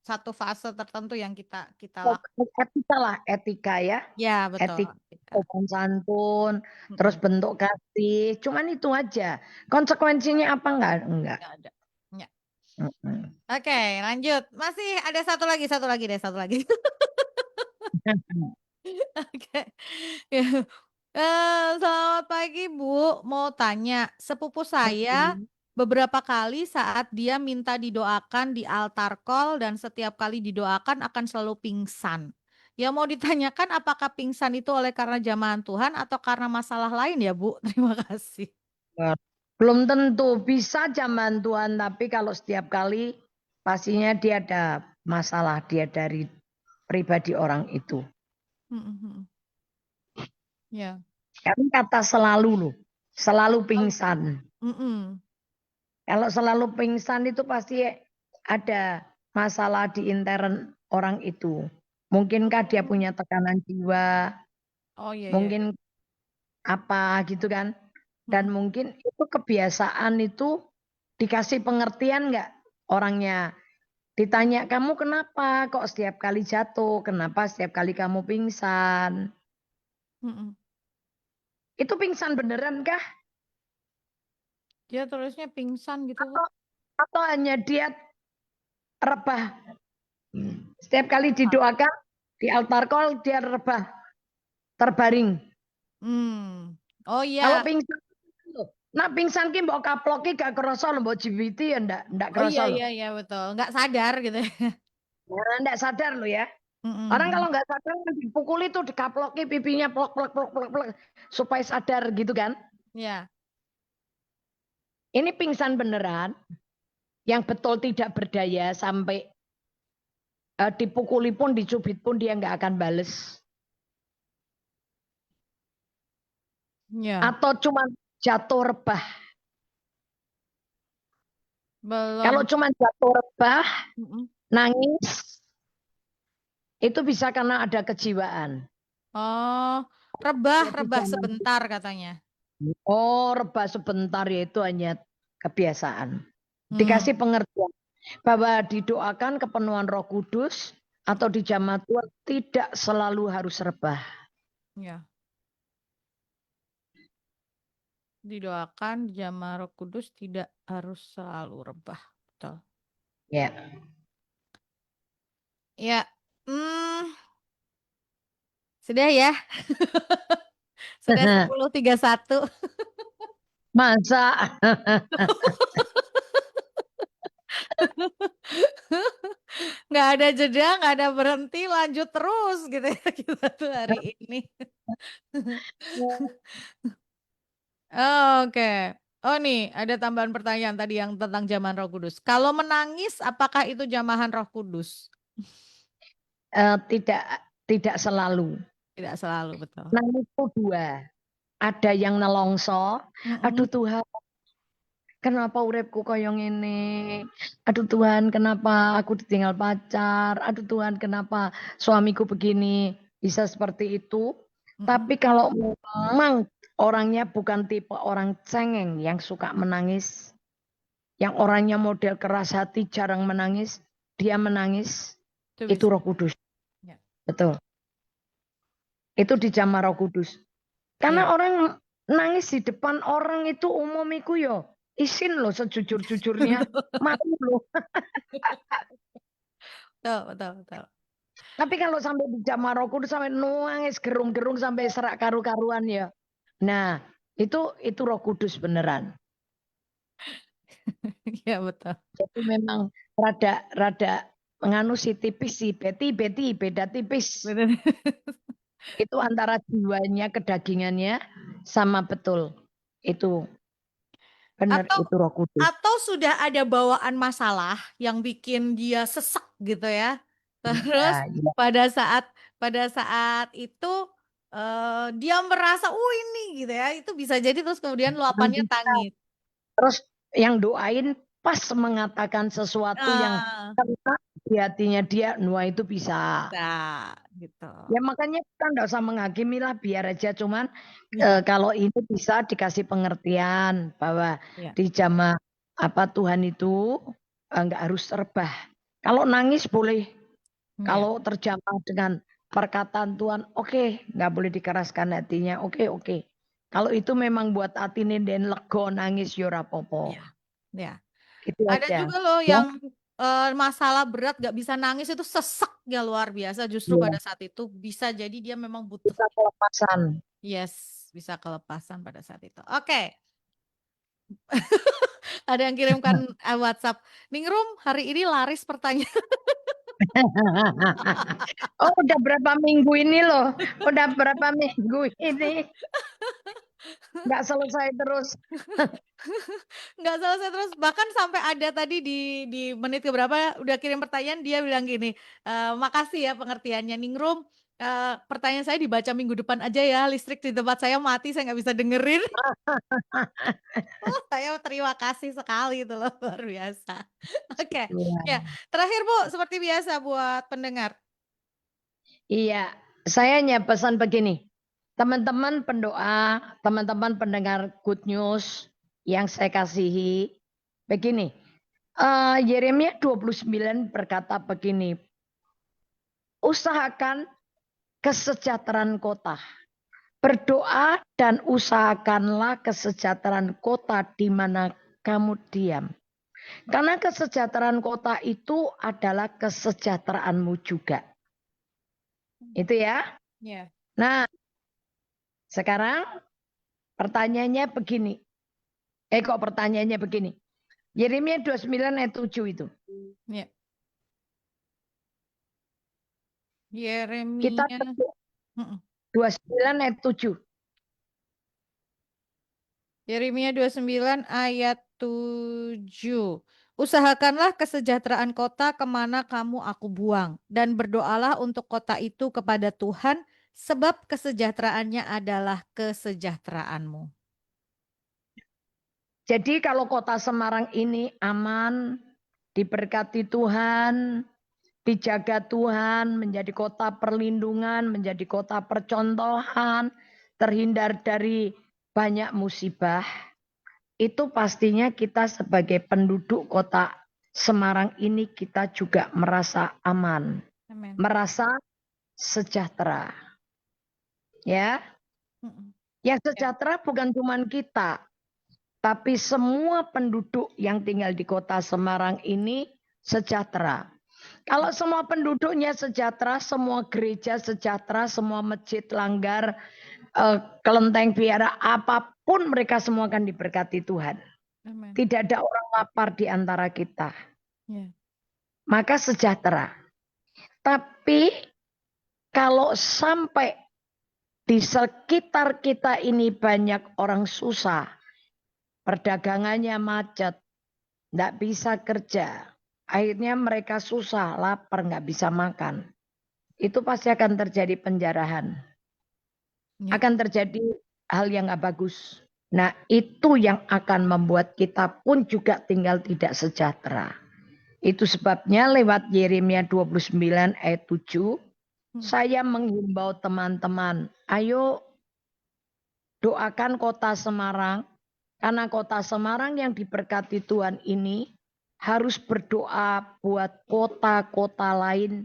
S1: satu fase tertentu yang kita kita lakukan.
S2: Etika lah, etika ya.
S1: Ya betul.
S2: Etika, sopan santun, terus
S1: Mm-mm.
S2: bentuk kasih. Cuman itu aja. Konsekuensinya apa enggak? Enggak.
S1: Nggak ada. Ya.
S2: Mm-mm.
S1: Oke, lanjut. Masih ada satu lagi deh, satu lagi. Oke. Ya. Selamat pagi, Bu. Mau tanya, sepupu saya beberapa kali saat dia minta didoakan di altar call dan setiap kali didoakan akan selalu pingsan. Ya mau ditanyakan apakah pingsan itu oleh karena jamahan Tuhan atau karena masalah lain ya, Bu? Terima kasih.
S2: Belum tentu bisa zaman Tuhan, tapi kalau setiap kali pastinya dia ada masalah dia dari pribadi orang itu.
S1: Mm-mm. Ya.
S2: Kami kata selalu loh, selalu pingsan.
S1: Mm-mm.
S2: Kalau selalu pingsan itu pasti ada masalah di intern orang itu. Mungkinkah dia punya tekanan jiwa,
S1: Oh iya iya.
S2: mungkin apa gitu kan. Dan
S1: Mm-mm.
S2: mungkin itu kebiasaan itu dikasih pengertian nggak orangnya. Ditanya kamu kenapa kok setiap kali jatuh, kenapa setiap kali kamu pingsan.
S1: Mm-mm.
S2: Itu pingsan beneran kah?
S1: Dia terusnya pingsan gitu, Bu.
S2: Atau, atau hanya dia rebah? Setiap kali didoakan di altar call dia rebah, terbaring.
S1: Hmm. Oh
S2: Kalau
S1: iya.
S2: pingsan, nah pingsan ki mbok kaploki gak kerasa lho, mbok jibiti ya ndak
S1: Oh iya
S2: kerasa lho.
S1: iya iya betul. Nggak sadar gitu ya.
S2: Nah, ndak sadar lho ya. Orang kalau
S1: Mm-mm.
S2: nggak sadar dipukuli tuh dikaploki pipinya plok plok plok plok plok supaya sadar gitu kan.
S1: Ya.
S2: Ini pingsan beneran yang betul tidak berdaya sampai dipukuli pun dicubit pun dia nggak akan bales.
S1: Ya.
S2: Atau cuma jatuh rebah. Kalau
S1: Belum.
S2: cuma jatuh rebah,
S1: Mm-mm.
S2: nangis, itu bisa karena ada kejiwaan.
S1: Oh, rebah,
S2: Kalau di
S1: rebah
S2: zaman
S1: sebentar katanya.
S2: oh rebah sebentar ya itu hanya kebiasaan.
S1: Hmm,
S2: Dikasih pengertian bahwa didoakan kepenuhan Roh Kudus atau di jamaah Tuhan tidak selalu harus rebah.
S1: ya. Didoakan jamaah Roh Kudus tidak harus selalu rebah. Betul.
S2: Ya.
S1: Ya. Sudah ya. Sudah 10:31.
S2: Masa
S1: Nggak ada jeda, nggak ada berhenti, lanjut terus gitu ya kita tuh hari ini. Oke. Oh nih, ada tambahan pertanyaan tadi yang tentang jamahan Roh Kudus. Kalau menangis, apakah itu jamahan Roh Kudus?
S2: tidak tidak selalu.
S1: Tidak selalu, betul.
S2: Nah itu dua. Ada yang nelongso, aduh
S1: Mm-mm.
S2: Tuhan, kenapa uripku koyo ngene? Aduh Tuhan, kenapa aku ditinggal pacar? Aduh Tuhan, kenapa suamiku begini? Bisa seperti itu.
S1: Mm-mm.
S2: Tapi kalau memang orangnya bukan tipe orang cengeng yang suka menangis, yang orangnya model keras hati, jarang menangis, dia menangis,
S1: Itu
S2: itu
S1: bisa.
S2: Roh Kudus.
S1: Ya.
S2: Betul. Itu dijamah Roh Kudus. Karena
S1: Ya.
S2: orang nangis di depan orang itu umum iku yo isin loh sejujur-jujurnya. Malu loh.
S1: Betul, betul, betul.
S2: Tapi kalau sampai di jamaah Roh Kudus sampai nangis gerung-gerung sampai serak karu-karuan ya. Nah, itu Roh Kudus beneran.
S1: Ya, betul.
S2: Jadi memang rada rada menganu si tipis si Betty beda tipis.
S1: Betul.
S2: Itu antara jiwanya kedagingannya sama betul. Itu benar
S1: Atau
S2: itu Roh Kudus.
S1: atau sudah ada bawaan masalah yang bikin dia sesek gitu ya. Terus
S2: Ya, ya.
S1: pada saat pada saat itu dia merasa, ini gitu ya, itu bisa jadi terus kemudian luapannya
S2: Bisa.
S1: tangis.
S2: Terus yang doain pas mengatakan sesuatu yang
S1: Nah,
S2: kena di hatinya dia, itu bisa.
S1: nah, gitu.
S2: Ya makanya kita nggak usah menghakimi lah, biar aja. Cuman
S1: Ya,
S2: kalau ini bisa dikasih pengertian bahwa
S1: ya,
S2: di jamaah Tuhan itu nggak harus rebah. Kalau nangis boleh,
S1: ya,
S2: kalau terjamah dengan perkataan Tuhan, oke, nggak boleh dikeraskan hatinya, oke, oke. Kalau itu memang buat hati dan lego nangis yora popo,
S1: ya, ya.
S2: gitu
S1: Ada
S2: aja.
S1: juga loh
S2: Ya,
S1: yang masalah berat gak bisa nangis itu seseknya luar biasa. Justru
S2: ya,
S1: pada saat itu bisa jadi dia memang butuh.
S2: kita kelepasan.
S1: Yes, bisa kelepasan pada saat itu. Oke, ada yang kirimkan WhatsApp. Ningrum, hari ini laris pertanyaan.
S2: Oh, udah berapa minggu ini loh? Udah berapa minggu ini? Nggak selesai terus.
S1: Nggak selesai terus. Bahkan sampai ada tadi di menit keberapa udah kirim pertanyaan, dia bilang gini, makasih ya pengertiannya Ningrum. Pertanyaan saya dibaca minggu depan aja ya. Listrik di tempat saya mati, saya nggak bisa dengerin. Saya terima kasih sekali itu loh, luar biasa. Oke,
S2: Iya.
S1: ya. Terakhir Bu, seperti biasa buat pendengar.
S2: Iya, saya hanya pesan begini. Teman-teman pendoa, teman-teman pendengar Good News yang saya kasihi, begini. Yeremia 29 berkata begini, usahakan kesejahteraan kota. Berdoa dan usahakanlah kesejahteraan kota di mana kamu diam. Karena kesejahteraan kota itu adalah kesejahteraanmu juga. Itu ya.
S1: Ya,
S2: Nah, sekarang pertanyaannya begini. Kok pertanyaannya begini. Yeremia 29 ayat 7 itu.
S1: ya.
S2: Kita
S1: Yeremia.
S2: ketuk
S1: Mm-mm.
S2: 29 ayat 7.
S1: Yeremia 29 ayat 7. Usahakanlah kesejahteraan kota kemana kamu aku buang, dan berdoalah untuk kota itu kepada Tuhan, sebab kesejahteraannya adalah kesejahteraanmu.
S2: Jadi kalau kota Semarang ini aman, diberkati Tuhan, dijaga Tuhan, menjadi kota perlindungan, menjadi kota percontohan, terhindar dari banyak musibah, itu pastinya kita sebagai penduduk kota Semarang ini kita juga merasa aman,
S1: Amin.
S2: merasa sejahtera. Ya,
S1: Mm-mm.
S2: yang
S1: Ya,
S2: sejahtera bukan cuma kita, tapi semua penduduk yang tinggal di kota Semarang ini sejahtera. Kalau semua penduduknya sejahtera, semua gereja sejahtera, semua masjid langgar, kelenteng biara, apapun mereka semua akan diberkati Tuhan.
S1: amin.
S2: Tidak ada orang lapar di antara kita.
S1: Ya,
S2: Maka sejahtera. Tapi kalau sampai di sekitar kita ini banyak orang susah, perdagangannya macet, nggak bisa kerja, akhirnya mereka susah, lapar, nggak bisa makan. Itu pasti akan terjadi penjarahan.
S1: ya,
S2: Akan terjadi hal yang nggak bagus. Nah, itu yang akan membuat kita pun juga tinggal tidak sejahtera. Itu sebabnya lewat Yeremia 29 ayat 7,
S1: mm,
S2: saya menghimbau teman-teman, ayo doakan kota Semarang, karena kota Semarang yang diberkati Tuhan ini harus berdoa buat kota-kota lain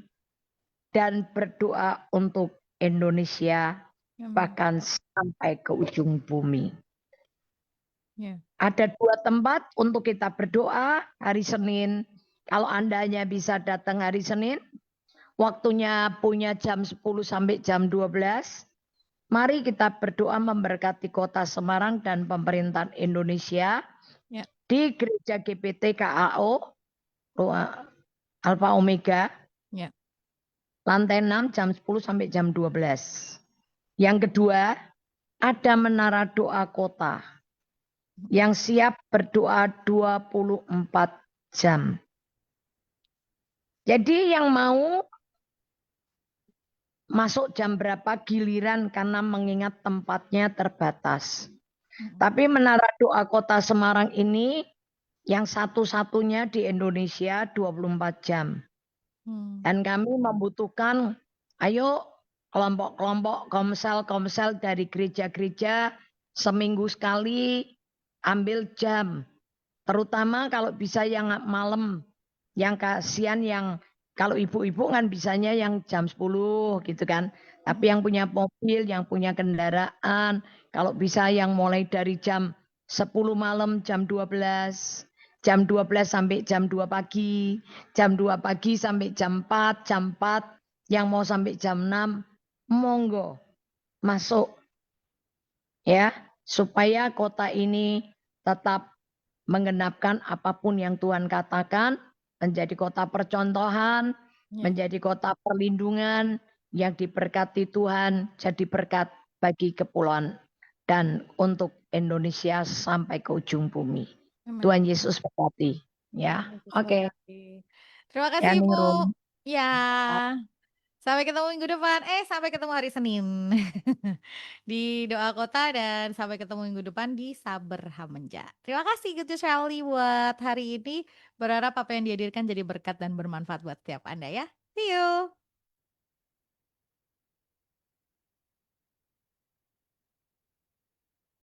S2: dan berdoa untuk Indonesia
S1: amin.
S2: bahkan sampai ke ujung bumi.
S1: Ya,
S2: Ada 2 tempat untuk kita berdoa hari Senin. Kalau Anda hanya bisa datang hari Senin, waktunya punya jam 10 sampai jam 12. Mari kita berdoa memberkati kota Semarang dan pemerintahan Indonesia
S1: ya,
S2: di Gereja GPT KAO Alfa Omega
S1: ya.
S2: lantai 6 jam 10 sampai jam 12. Yang kedua, ada menara doa kota yang siap berdoa 24 jam. Jadi yang mau masuk jam berapa giliran karena mengingat tempatnya terbatas.
S1: Mhm.
S2: Tapi Menara Doa Kota Semarang ini yang satu-satunya di Indonesia 24 jam.
S1: Hmm.
S2: Dan kami membutuhkan, ayo kelompok-kelompok komsel-komsel dari gereja-gereja seminggu sekali ambil jam. Terutama kalau bisa yang malam. Yang kasihan yang kalau ibu-ibu kan bisanya yang jam 10 gitu kan. Tapi yang punya mobil, yang punya kendaraan, kalau bisa yang mulai dari jam 10 malam, jam 12. Jam 12 sampai jam 2 pagi. Jam 2 pagi sampai jam 4. Jam 4 yang mau sampai jam 6. Monggo masuk ya. Supaya kota ini tetap menggenapkan apapun yang Tuhan katakan, menjadi kota percontohan,
S1: Ya.
S2: menjadi kota perlindungan yang diberkati Tuhan, jadi berkat bagi kepulauan dan untuk Indonesia sampai ke ujung bumi.
S1: Amin.
S2: Tuhan Yesus berkati.
S1: Tuhan
S2: Ya,
S1: Yesus
S2: oke.
S1: memberkati. Terima kasih
S2: Ya,
S1: Ibu.
S2: Ningrum.
S1: Ya, sampai ketemu minggu depan. Sampai ketemu hari Senin di Doa Kota dan sampai ketemu minggu depan di Saber Hamenja. Terima kasih Gitu Shelly buat hari ini. Berharap apa yang dihadirkan jadi berkat dan bermanfaat buat setiap Anda ya. See you.